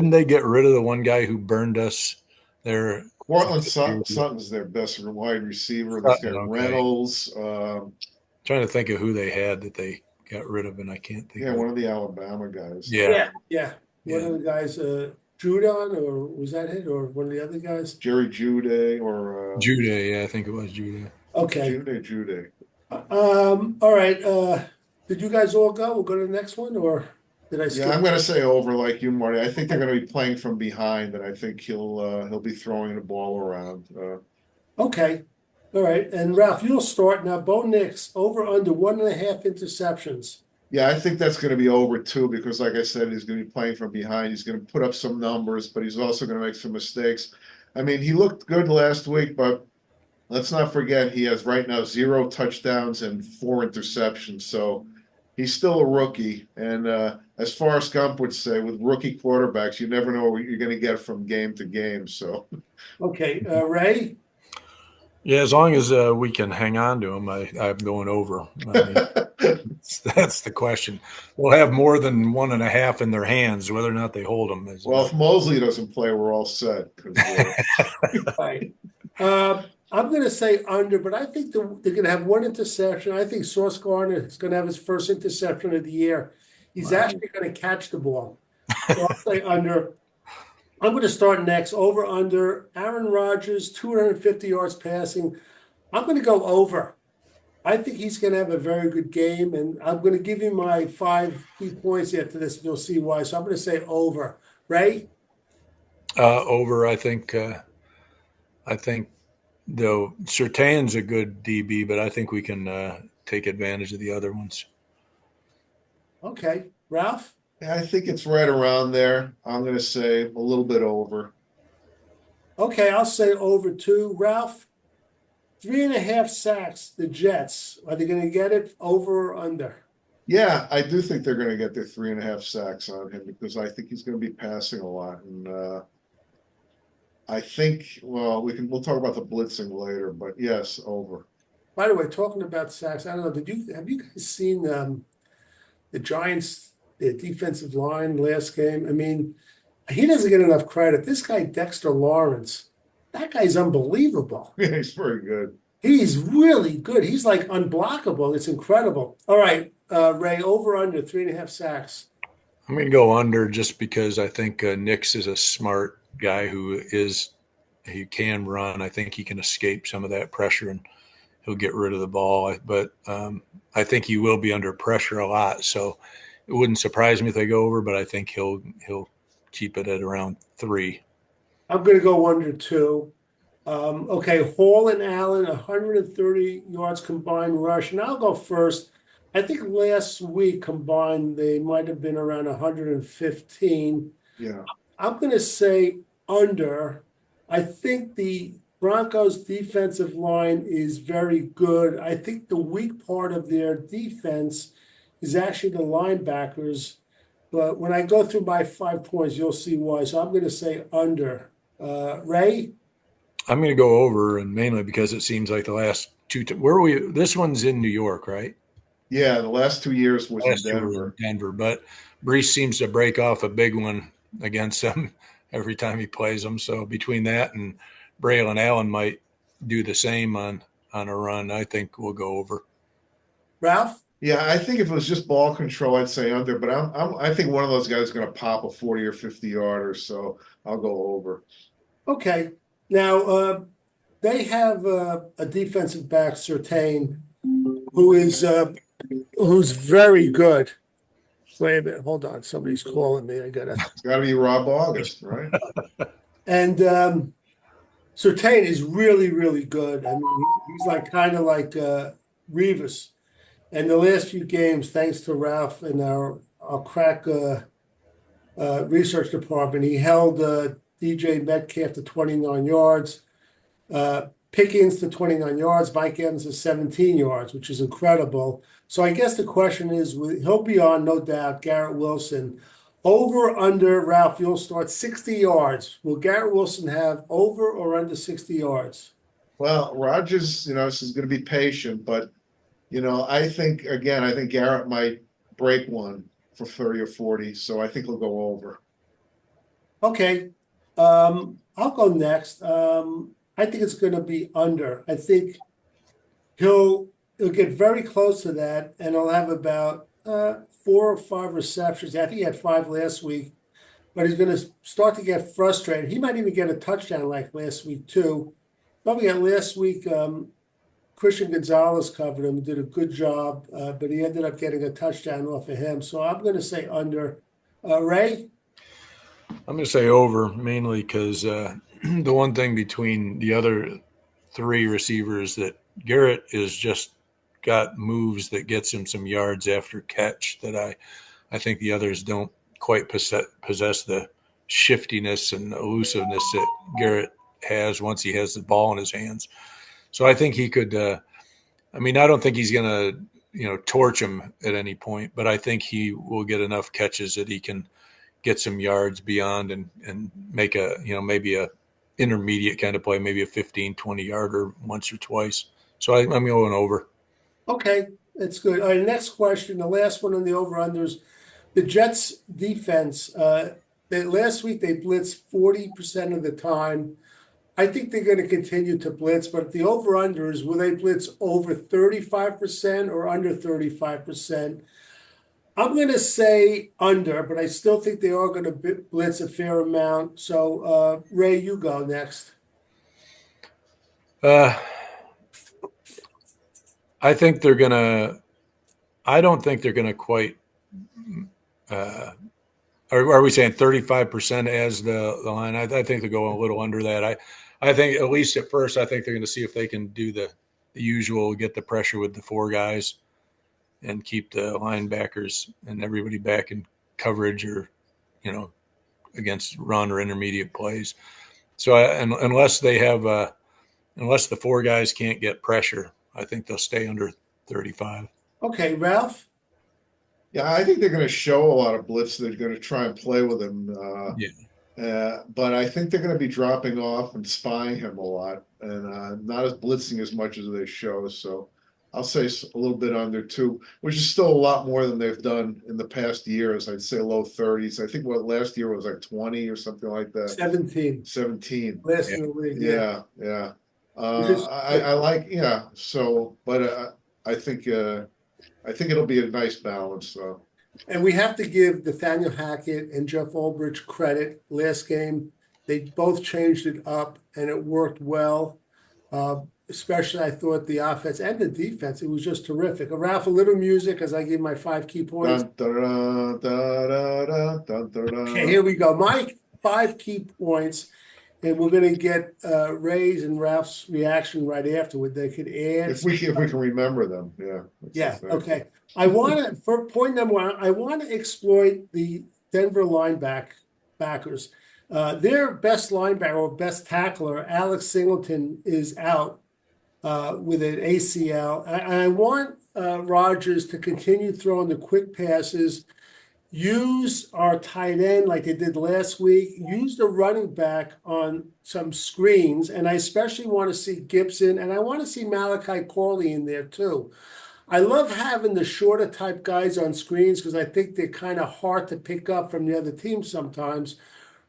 they get rid of the one guy who burned us there? Cortland Sutton's their best wide receiver. They've got Reynolds. Trying to think of who they had that they got rid of, and I can't think. Yeah, one of the Alabama guys. Yeah. One of the guys, Judon, or was that it, or one of the other guys? Jerry Jude or Jude, yeah, I think it was Jude. Okay. Jude. All right. Did you guys all go? We'll go to the next one, or did I skip? Yeah, I'm going to say over like you, Marty. I think they're going to be playing from behind, and I think he'll be throwing the ball around. Okay. All right. And Ralph, you'll start now. Bo Nix, over under 1.5 interceptions. Yeah, I think that's going to be over too, because like I said, he's going to be playing from behind. He's going to put up some numbers, but he's also going to make some mistakes. I mean, he looked good last week, but let's not forget he has right now 0 touchdowns and 4 interceptions. So he's still a rookie. And as Forrest Gump would say, with rookie quarterbacks, you never know what you're going to get from game to game. So, okay, Ray? Yeah, as long as we can hang on to him, I'm going over. That's the question. We'll have more than 1.5 in their hands, whether or not they hold them. Well, if Mosley doesn't play, we're all set. Right. I'm going to say under, but I think they're going to have 1 interception. I think Sauce Gardner is going to have his first interception of the year. He's actually going to catch the ball. So I'll say under. I'm going to start next. Over under. Aaron Rodgers, 250 yards passing. I'm going to go over. I think he's going to have a very good game, and I'm going to give you my 5 key points after this, and you'll see why. So I'm going to say over. Ray? Over. I think though Surtain's a good DB, but I think we can take advantage of the other ones. Okay. Ralph? Yeah, I think it's right around there. I'm going to say a little bit over. Okay, I'll say over too. Ralph, 3.5 sacks, the Jets. Are they going to get it over or under? Yeah, I do think they're going to get their 3.5 sacks on him because I think he's going to be passing a lot. And I think, well, we'll talk about the blitzing later, but yes, over. By the way, talking about sacks, I don't know, have you guys seen the Giants, their defensive line last game? I mean, he doesn't get enough credit. This guy, Dexter Lawrence, that guy's unbelievable. Yeah, he's very good. He's really good. He's like unblockable. It's incredible. All right, Ray, over under 3.5 sacks. I'm going to go under just because I think Nix is a smart guy he can run. I think he can escape some of that pressure and he'll get rid of the ball. But I think he will be under pressure a lot. So it wouldn't surprise me if they go over, but I think he'll keep it at around 3. I'm going to go under 2. Okay, Hall and Allen, 130 yards combined rush. And I'll go first. I think last week combined, they might have been around 115. Yeah. I'm going to say under. I think the Broncos defensive line is very good. I think the weak part of their defense is actually the linebackers. But when I go through my 5 points, you'll see why. So I'm going to say under. Ray? I'm going to go over, and mainly because it seems like the last 2 – this one's in New York, right? Yeah, the last 2 years was in Denver. But Brees seems to break off a big one against them every time he plays them. So between that and Braylon Allen might do the same on a run, I think we'll go over. Ralph? Yeah, I think if it was just ball control, I'd say under, but I think one of those guys is going to pop a 40 or 50 yarder, so I'll go over. Okay. Now, they have a defensive back, Surtain, who is who's very good. Wait a minute, hold on. Somebody's calling me. I gotta. It's got to be Rob August, right? And Surtain is really, really good. I mean, he's like kind of like Revis. And the last few games, thanks to Ralph and our crack research department, he held DJ Metcalf to 29 yards, Pickens to 29 yards, Mike Evans to 17 yards, which is incredible. So I guess the question is, he'll be on, no doubt, Garrett Wilson. Over, under, Ralph, you'll start 60 yards. Will Garrett Wilson have over or under 60 yards? Well, Rodgers, is going to be patient, but I think Garrett might break one for 30 or 40, so I think he'll go over. Okay. I'll go next. I think it's going to be under. I think he'll get very close to that, and he'll have about 4 or 5 receptions. I think he had 5 last week, but he's going to start to get frustrated. He might even get a touchdown like last week too. But last week, Christian Gonzalez covered him, did a good job, but he ended up getting a touchdown off of him. So I'm going to say under. Ray? I'm going to say over, mainly because the one thing between the other 3 receivers that Garrett is just got moves that gets him some yards after catch that I think the others don't quite possess the shiftiness and elusiveness that Garrett has once he has the ball in his hands. So I think he could I don't think he's going to, torch him at any point, but I think he will get enough catches that he can get some yards beyond and make maybe a intermediate kind of play, maybe a 15, 20 yarder once or twice. So I'm going over. Okay, that's good. All right, next question, the last one on the over-unders. The Jets defense, last week they blitzed 40% of the time. I think they're going to continue to blitz, but the over-unders, will they blitz over 35% or under 35%? I'm going to say under, but I still think they are going to blitz a fair amount. So, Ray, you go next. I think they're going to – I don't think they're going to quite are we saying 35% as the line? I think they're going a little under that. I think at least at first, I think they're going to see if they can do the usual, get the pressure with the 4 guys and keep the linebackers and everybody back in coverage or, against run or intermediate plays. So unless they have unless the 4 guys can't get pressure, I think they'll stay under 35. Okay, Ralph? Yeah, I think they're going to show a lot of blitz. They're going to try and play with him. But I think they're going to be dropping off and spying him a lot and not as blitzing as much as they show. So I'll say a little bit under 2, which is still a lot more than they've done in the past years. I'd say low 30s. I think last year was like 20 or something like that. 17. 17. Last in the league. Yeah. I like, So, but I think it'll be a nice balance. So. And we have to give Nathaniel Hackett and Jeff Ulbrich credit. Last game, they both changed it up, and it worked well. Especially, I thought the offense and the defense, it was just terrific. Ralph, a little music as I give my 5 key points. Dun, dun, dun, Okay, here we go. My 5 key points, and we're going to get Ray's and Ralph's reaction right afterward. They could add. If we can remember them, yeah. Yeah. Okay. For point number 1, I want to exploit the Denver backers. Their best linebacker or best tackler, Alex Singleton, is out with an ACL. I want Rodgers to continue throwing the quick passes. Use our tight end like they did last week. Use the running back on some screens. And I especially want to see Gibson, and I want to see Malachi Corley in there too. I love having the shorter type guys on screens because I think they're kind of hard to pick up from the other team sometimes,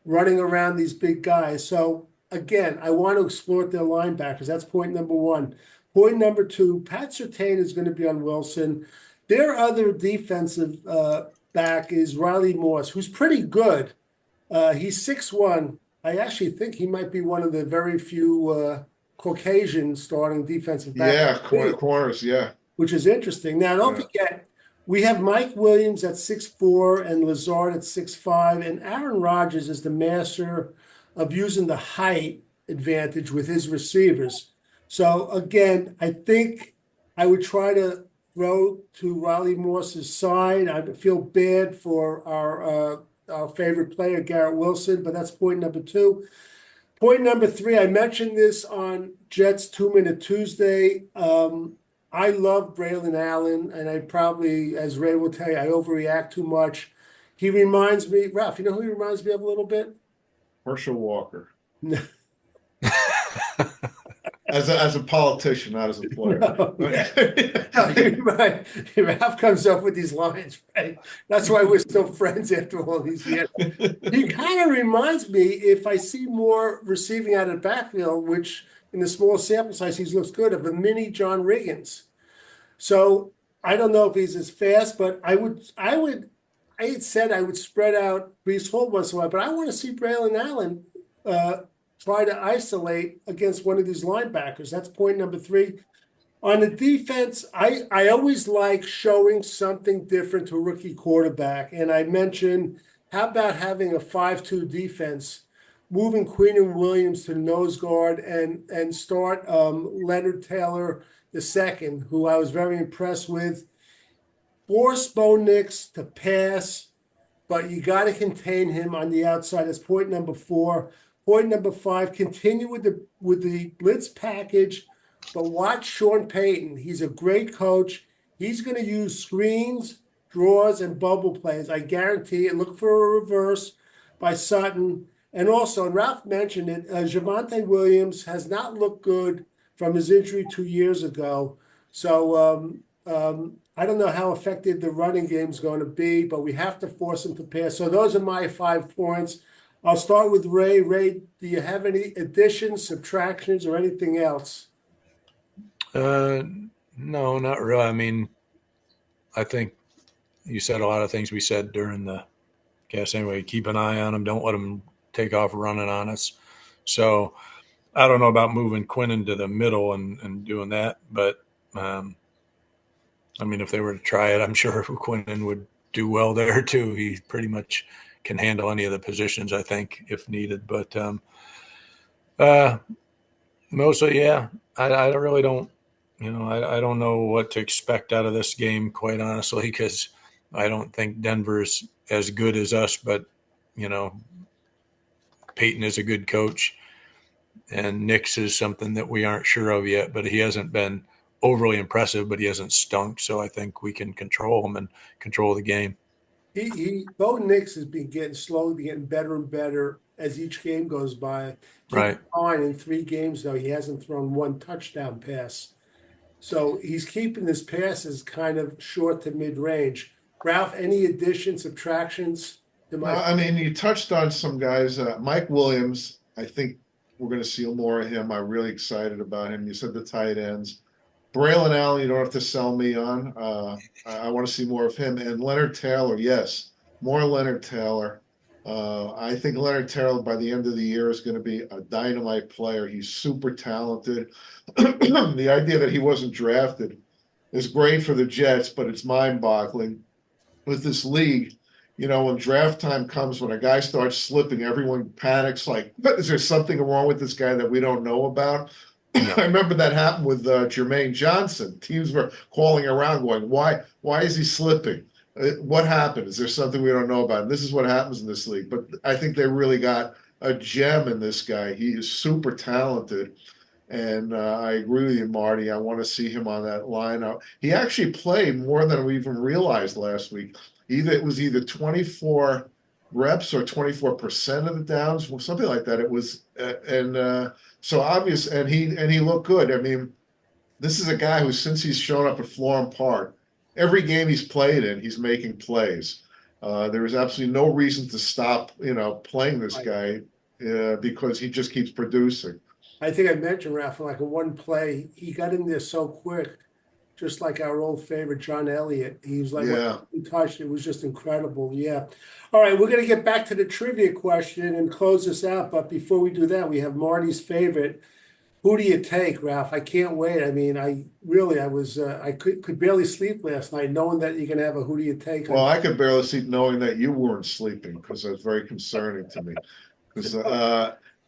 running around these big guys. So, again, I want to exploit their linebackers. That's point number 1. Point number 2, Pat Surtain is going to be on Wilson. Their other defensive back is Riley Moss, who's pretty good. He's 6'1". I actually think he might be one of the very few Caucasian starting defensive backs. Yeah, corners, yeah. Which is interesting. Now, don't forget, we have Mike Williams at 6'4" and Lazard at 6'5", and Aaron Rodgers is the master of using the height advantage with his receivers. So again, I think I would try to throw to Riley Moss's side. I feel bad for our favorite player, Garrett Wilson, but that's point number 2. Point number 3, I mentioned this on Jets 2-Minute Tuesday. I love Braylon Allen, and I probably, as Ray will tell you, I overreact too much. He reminds me, Ralph, you know who he reminds me of a little bit? Herschel Walker. As a politician, not as a player. Right. Ralph comes up with these lines, right? That's why we're still friends after all these years. He kind of reminds me, if I see more receiving out of the backfield, which in the small sample size, he looks good, of a mini John Riggins. So I don't know if he's as fast, but I had said I would spread out Brees Hall once in a while, but I want to see Braylon Allen try to isolate against one of these linebackers. That's point number 3. On the defense, I always like showing something different to a rookie quarterback. And I mentioned, how about having a 5-2 defense, moving Queenan Williams to nose guard and start Leonard Taylor II, who I was very impressed with. Force Bo Nix to pass, but you got to contain him on the outside. That's point number 4. Point number 5, continue with the blitz package, but watch Sean Payton. He's a great coach. He's going to use screens, draws, and bubble plays. I guarantee it. Look for a reverse by Sutton. And also, and Ralph mentioned it, Javonte Williams has not looked good from his injury 2 years ago. So I don't know how effective the running game is going to be, but we have to force him to pass. So those are my 5 points. I'll start with Ray. Ray, do you have any additions, subtractions, or anything else? No, not really. I mean, I think you said a lot of things we said during the cast anyway. Keep an eye on them. Don't let them take off running on us. So I don't know about moving Quinn into the middle and doing that, but I mean, if they were to try it, I'm sure Quinn would do well there too. He pretty much can handle any of the positions, I think, if needed. But mostly, yeah, I really don't, I don't know what to expect out of this game, quite honestly, because I don't think Denver's as good as us. But, Peyton is a good coach, and Nix is something that we aren't sure of yet, but he hasn't been overly impressive, but he hasn't stunk. So I think we can control him and control the game. Bo Nix has been slowly getting better and better as each game goes by. Right. In 3 games, though, he hasn't thrown 1 touchdown pass. So he's keeping his passes kind of short to mid-range. Ralph, any additions, subtractions? I mean, you touched on some guys. Mike Williams, I think we're going to see more of him. I'm really excited about him. You said the tight ends. Braylon Allen, you don't have to sell me on. I want to see more of him. And Leonard Taylor, yes, more Leonard Taylor. I think Leonard Taylor by the end of the year is going to be a dynamite player. He's super talented. The idea that he wasn't drafted is great for the Jets, but it's mind-boggling with this league. When draft time comes, when a guy starts slipping, everyone panics like, is there something wrong with this guy that we don't know about? I remember that happened with Jermaine Johnson. Teams were calling around going, why is he slipping? What happened? Is there something we don't know about? And this is what happens in this league. But I think they really got a gem in this guy. He is super talented. And I agree with you, Marty. I want to see him on that lineup. He actually played more than we even realized last week. It was either 24 reps or 24% of the downs, something like that. It was, so obvious, and he looked good. I mean, this is a guy who, since he's shown up at Florham Park, every game he's played in, he's making plays. There is absolutely no reason to stop, playing this guy because he just keeps producing. I think I mentioned, Ralph, like a one play, he got in there so quick. just like our old favorite John Elliott. He was like, Yeah. when he touched, it was just incredible. Yeah. All right, we're going to get back to the trivia question and close this out. But before we do that, we have Marty's favorite. Who do you take, Ralph? I can't wait. I mean, I could barely sleep last night knowing that you're going to have a who do you take. Well, I could barely sleep knowing that you weren't sleeping because it was very concerning to me. Because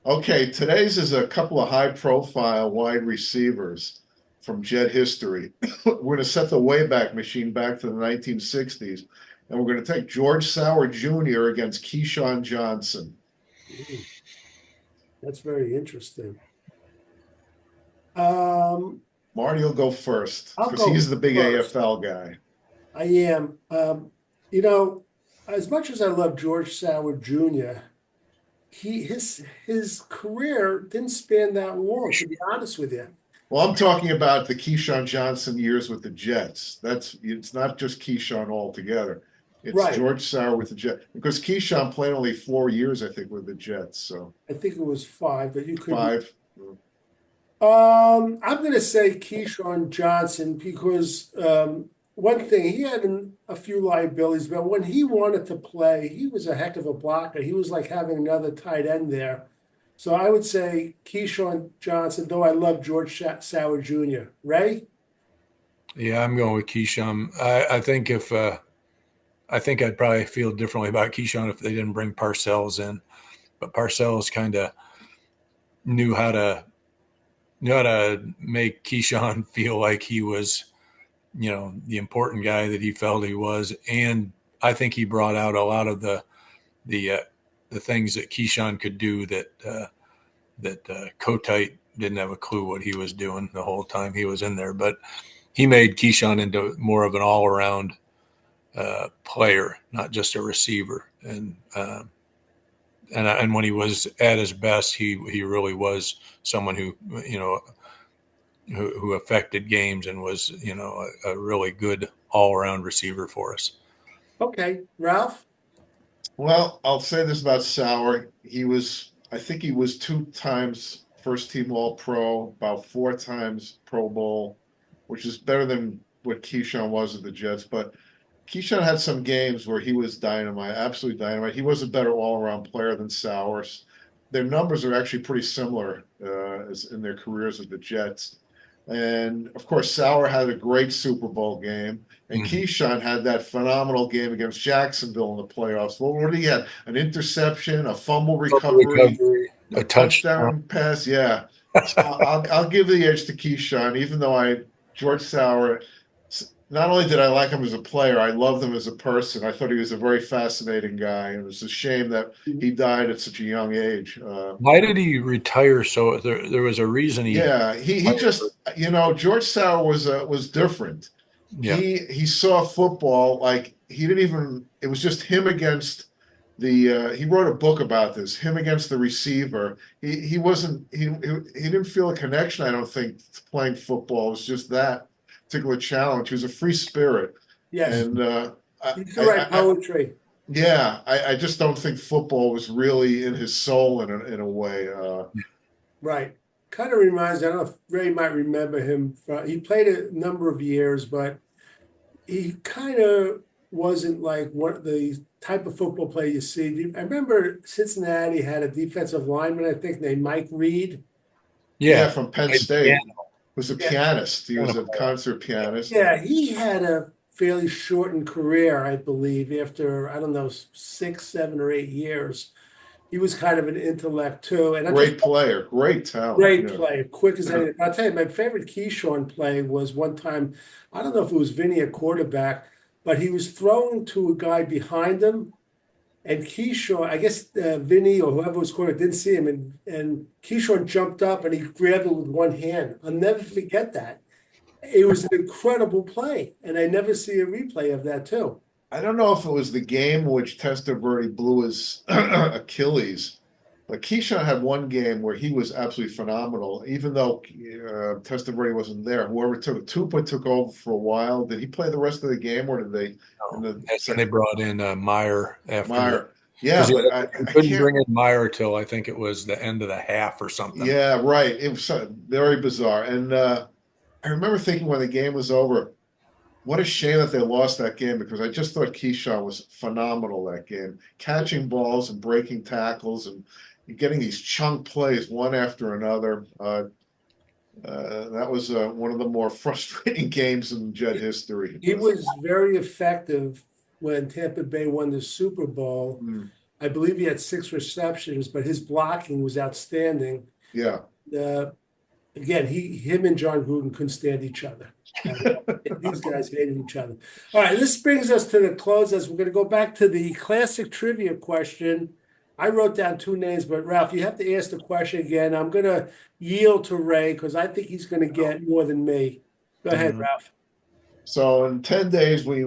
okay, today's is a couple of high-profile wide receivers from Jet history. We're going to set the Wayback Machine back to the 1960s, and we're going to take George Sauer Jr. against Keyshawn Johnson. Ooh, that's very interesting. Marty will go first I'll because go he's the big first. AFL guy. I am. You know, as much as I love George Sauer Jr., his career didn't span that long, to be honest with you. Well, I'm talking about the Keyshawn Johnson years with the Jets. It's not just Keyshawn altogether. It's Right. George Sauer with the Jets because Keyshawn played only 4 years, I think, with the Jets. So I think it was 5, but you could. 5. I'm going to say Keyshawn Johnson because one thing, he had a few liabilities, but when he wanted to play, he was a heck of a blocker. He was like having another tight end there. So I would say Keyshawn Johnson, though I love George Sauer Jr. Ray? Yeah, I'm going with Keyshawn. I think I'd probably feel differently about Keyshawn if they didn't bring Parcells in, but Parcells kind of knew how to make Keyshawn feel like he was, the important guy that he felt he was, and I think he brought out a lot of the things that Keyshawn could do that Kotite didn't have a clue what he was doing the whole time he was in there. But he made Keyshawn into more of an all-around player, not just a receiver. And when he was at his best, he really was someone who who affected games and was a really good all-around receiver for us. Okay, Ralph? Well, I'll say this about Sauer. I think he was 2 times first team All-Pro, about 4 times Pro Bowl, which is better than what Keyshawn was at the Jets. But Keyshawn had some games where he was dynamite, absolutely dynamite. He was a better all-around player than Sauers. Their numbers are actually pretty similar as in their careers at the Jets. And, of course, Sauer had a great Super Bowl game. And Keyshawn had that phenomenal game against Jacksonville in the playoffs. What did he have? An interception, a fumble recovery, a touchdown pass. Yeah. So I'll give the edge to Keyshawn, even though George Sauer, not only did I like him as a player, I loved him as a person. I thought he was a very fascinating guy. And it was a shame that he died at such a young age. Why did he retire? So there was a reason he. Yeah, he just George Sauer was different. Yeah. He saw football like he didn't even. It was just him against the. He wrote a book about this. Him against the receiver. He wasn't. He didn't feel a connection. I don't think to playing football. It was just that particular challenge. He was a free spirit. Yes. And you can write poetry. I just don't think football was really in his soul in a way. Right. Kind of reminds me, I don't know if Ray might remember him. He played a number of years, but he kind of wasn't like the type of football player you see. I remember Cincinnati had a defensive lineman, I think, named Mike Reed. Yeah, from Penn State. Was a pianist. He was a concert pianist. Yeah, he had a fairly shortened career, I believe, after, I don't know, 6, 7, or 8 years. He was kind of an intellect too. And great player, great talent. Great player, quick as anything. I'll tell you, my favorite Keyshawn play was one time, I don't know if it was Vinny, a quarterback, but he was thrown to a guy behind him. And Keyshawn, I guess Vinny or whoever was quarterback didn't see him. And Keyshawn jumped up and he grabbed it with one hand. I'll never forget that. It was an incredible play. And I never see a replay of that too. I don't know if it was the game in which Testaverde blew his Achilles, but Keyshawn had one game where he was absolutely phenomenal, even though Testaverde wasn't there. Whoever Tupa took over for a while. Did he play the rest of the game, or did they? No, they brought in Meyer after. Meyer. Yeah, but I couldn't bring in Meyer till I think it was the end of the half or something. Yeah, right. It was very bizarre. And I remember thinking when the game was over, what a shame that they lost that game because I just thought Keyshawn was phenomenal that game, catching balls and breaking tackles and getting these chunk plays one after another. That was one of the more frustrating games in Jet history. He was very effective when Tampa Bay won the Super Bowl. I believe he had 6 receptions, but his blocking was outstanding. Yeah. Again, him and John Gruden couldn't stand each other. These guys hated each other. All right, this brings us to the close. As we're going to go back to the classic trivia question. I wrote down 2 names, but Ralph, you have to ask the question again. I'm going to yield to Ray because I think he's going to get more than me. Go ahead, Ralph. So in 10 days, we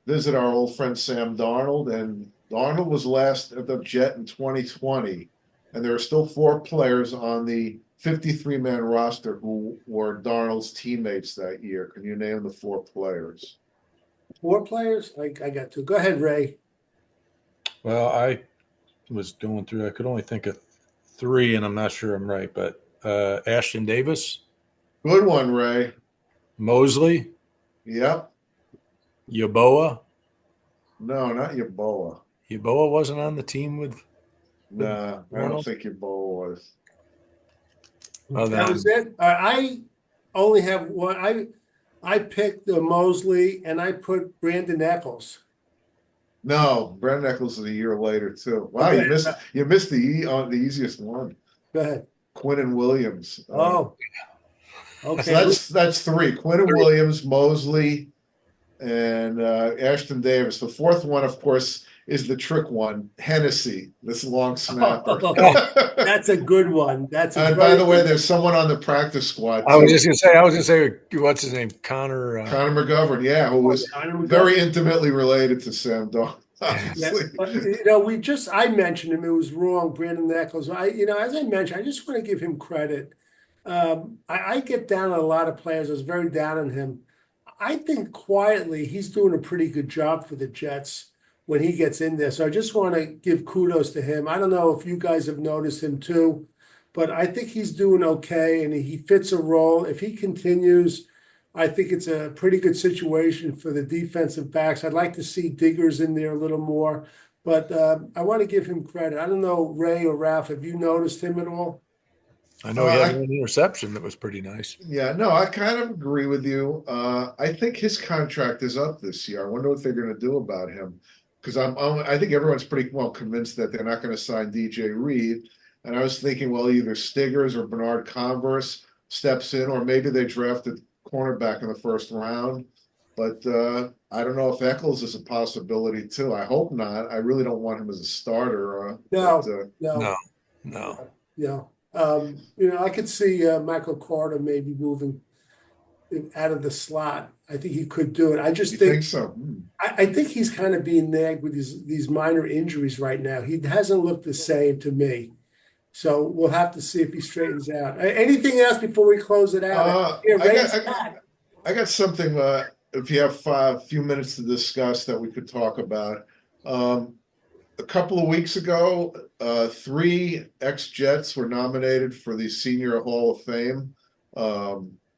visit our old friend Sam Darnold, and Darnold was last at the Jet in 2020, and there are still 4 players on the 53-man roster who were Darnold's teammates that year. Can you name the 4 players? 4 players? I got 2. Go ahead, Ray. Well, I was going through. I could only think of 3, and I'm not sure I'm right. But Ashton Davis, Good one, Ray. Mosley, Yep. Yaboa. No, not Yaboa. Yaboa wasn't on the team with. Nah, I don't think Yaboa was. That was it. I only have one. I picked the Mosley, and I put Brandon Eccles. No, Brandon Eccles is a year later too. Wow, Okay. you missed the easiest one. Go ahead. Quinnen Williams. Oh, okay. So that's 3. Quinnen Williams, Mosley, and Ashton Davis. The 4th one, of course, is the trick one, Hennessy, this long snapper. That's a good one. And by the way, there's someone on the practice squad. I was just gonna say, what's his name? Connor McGovern, yeah, who was very intimately related to Sam Darnold. Obviously. Yeah, I mentioned him. It was wrong, Brandon Eccles. As I mentioned, I just want to give him credit. I get down on a lot of players. I was very down on him. I think quietly he's doing a pretty good job for the Jets when he gets in there. So I just want to give kudos to him. I don't know if you guys have noticed him too, but I think he's doing okay and he fits a role. If he continues, I think it's a pretty good situation for the defensive backs. I'd like to see Diggers in there a little more, but I want to give him credit. I don't know, Ray or Ralph, have you noticed him at all? I know he had an interception that was pretty nice. Yeah, no, I kind of agree with you. I think his contract is up this year. I wonder what they're going to do about him. Because I think everyone's pretty well convinced that they're not going to sign DJ Reed. And I was thinking, well, either Stiggers or Bernard Converse steps in, or maybe they drafted cornerback in the 1st round. But I don't know if Eccles is a possibility too. I hope not. I really don't want him as a starter. No. Yeah. I could see Michael Carter maybe moving out of the slot. I think he could do it. I just think so. I think he's kind of being nagged with these minor injuries right now. He hasn't looked the same to me. So we'll have to see if he straightens out. Anything else before we close it out? I got something. If you have a few minutes to discuss that we could talk about. A couple of weeks ago, 3 ex-Jets were nominated for the Senior Hall of Fame.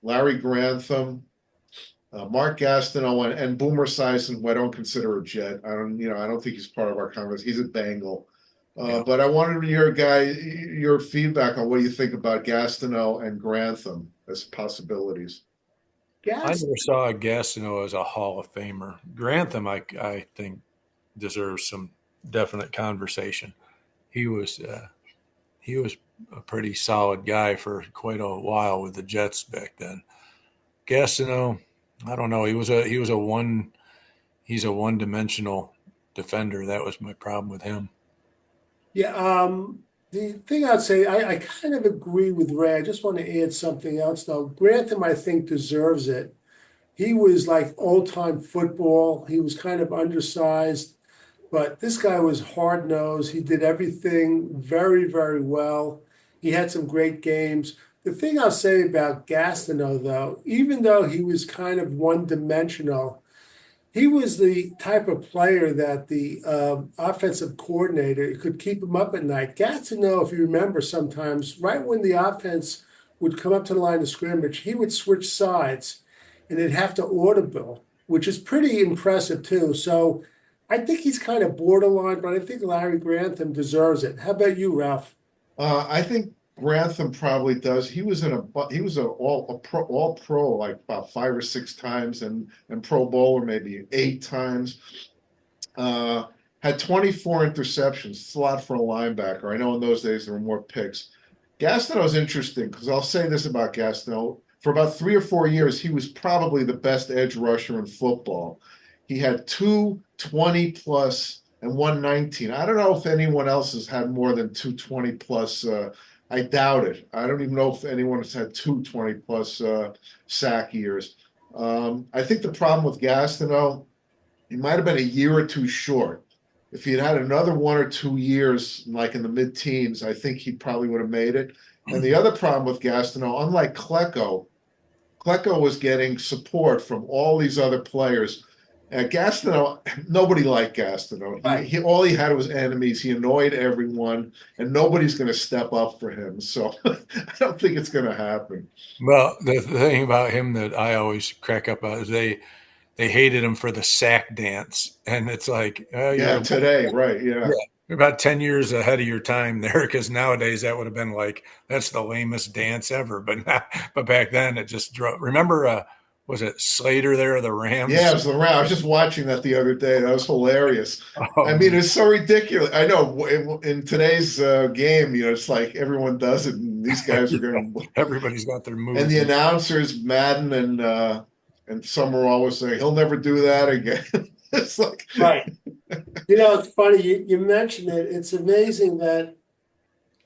Larry Grantham, Mark Gastineau, and Boomer Esiason, who I don't consider a Jet. I don't think he's part of our conference. He's a Bengal. But I wanted to hear, your feedback on what you think about Gastineau and Grantham as possibilities. I never saw Gastineau as a Hall of Famer. Grantham, I think, deserves some definite conversation. He was a pretty solid guy for quite a while with the Jets back then. Gastineau, I don't know. He's a one-dimensional defender. That was my problem with him. Yeah. The thing I'd say, I kind of agree with Ray. I just want to add something else though. Grantham, I think, deserves it. He was like old-time football. He was kind of undersized, but this guy was hard-nosed. He did everything very, very well. He had some great games. The thing I'll say about Gastineau, though, even though he was kind of one-dimensional, he was the type of player that the offensive coordinator could keep him up at night. Gastineau, if you remember sometimes, right when the offense would come up to the line of scrimmage, he would switch sides and they'd have to audible, which is pretty impressive too. So I think he's kind of borderline, but I think Larry Grantham deserves it. How about you, Ralph? I think Grantham probably does. He was all pro like about 5 or 6 times, and Pro Bowler maybe 8 times. Had 24 interceptions. It's a lot for a linebacker. I know in those days there were more picks. Gastineau is interesting because I'll say this about Gastineau. For about 3 or 4 years, he was probably the best edge rusher in football. He had 220 plus and 119. I don't know if anyone else has had more than 220 plus. I doubt it. I don't even know if anyone has had 220 plus sack years. I think the problem with Gastineau, he might have been a year or two short. If he had another 1 or 2 years, like in the mid-teens, I think he probably would have made it. And the other problem with Gastineau, unlike Klecko was getting support from all these other players. Gastineau, nobody liked Gastineau. Right. All he had was enemies. He annoyed everyone, and nobody's going to step up for him. So I don't think it's going to happen. Well, the thing about him that I always crack up about is they hated him for the sack dance, and it's like, today, right? Yeah. You're about 10 years ahead of your time there, because nowadays that would have been like, that's the lamest dance ever. But back then it just drove. Remember, was it Slater there of the Rams? Yeah, it was the Rams. I was just watching that the other day. That was hilarious. Oh, I mean, it's so ridiculous. I know in today's game, it's like everyone does it, and these guys are going to. Everybody's got their moves. And the announcers, Madden and some are always saying, he'll never do that again. It's like. Right. It's funny. You mentioned it. It's amazing that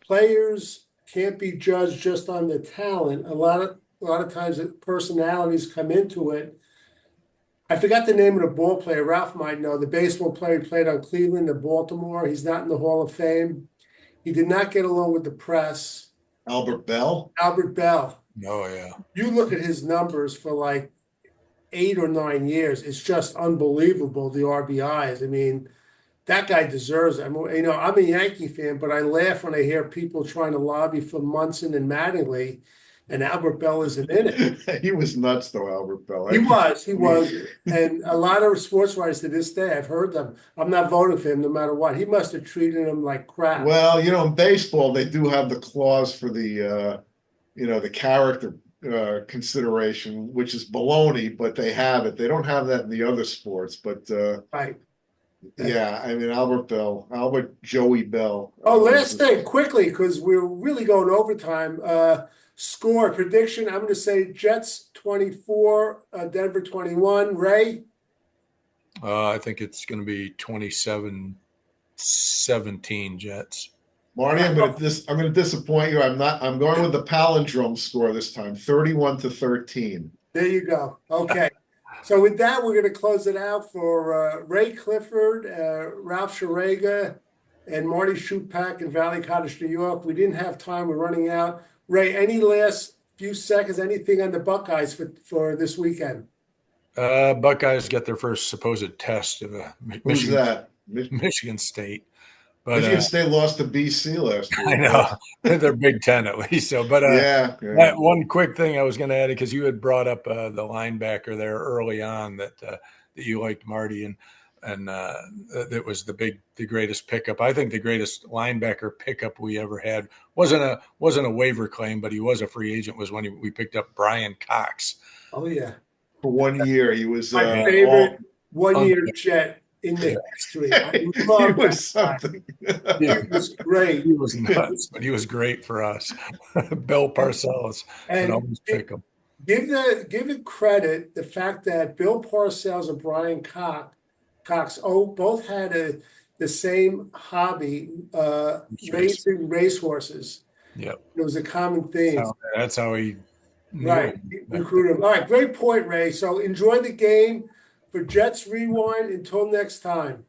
players can't be judged just on the talent. A lot of times personalities come into it. I forgot the name of the ball player. Ralph might know. The baseball player who played on Cleveland and Baltimore. He's not in the Hall of Fame. He did not get along with the press. Albert Bell? Albert Bell. Oh, yeah. You look at his numbers for like 8 or 9 years. It's just unbelievable, the RBIs. I mean, that guy deserves it. I'm a Yankee fan, but I laugh when I hear people trying to lobby for Munson and Mattingly, and Albert Bell isn't in it. He was nuts, though, Albert Bell. He was. And a lot of sports writers to this day, I've heard them. I'm not voting for him no matter what. He must have treated him like crap. Well, in baseball, they do have the clause for the character consideration, which is baloney, but they have it. They don't have that in the other sports, but right. Yeah, I mean, Albert Joey Bell. Oh, last thing, quickly, because we're really going overtime. Score prediction, I'm going to say Jets 24, Denver 21. Ray? I think it's going to be 27-17 Jets. Marty, I'm going to disappoint you. I'm going with the palindrome score this time, 31-13. There you go. Okay. So with that, we're going to close it out for Ray Clifford, Ralph Sharega, and Marty Schupak in Valley Cottage, New York. We didn't have time. We're running out. Ray, any last few seconds, anything on the Buckeyes for this weekend? Buckeyes get their first supposed test of Who's that? Michigan State. But, Michigan State lost to BC last week. I know. They're Big Ten at least. So, but yeah. That one quick thing I was going to add, because you had brought up the linebacker there early on that you liked, Marty, and that was the greatest pickup. I think the greatest linebacker pickup we ever had wasn't a waiver claim, but he was a free agent. Was when we picked up Brian Cox. Oh yeah, for 1 year he was my favorite 1 year Jet in the history. I love that something. He was great. He was nuts, but he was great for us. Bill Parcells would always pick him. Give it credit, the fact that Bill Parcells and Brian Cox both had the same hobby, racing racehorses. Yep. It was a common theme. That's how he recruited him. All right, great point, Ray. So enjoy the game. For Jets Rewind, until next time.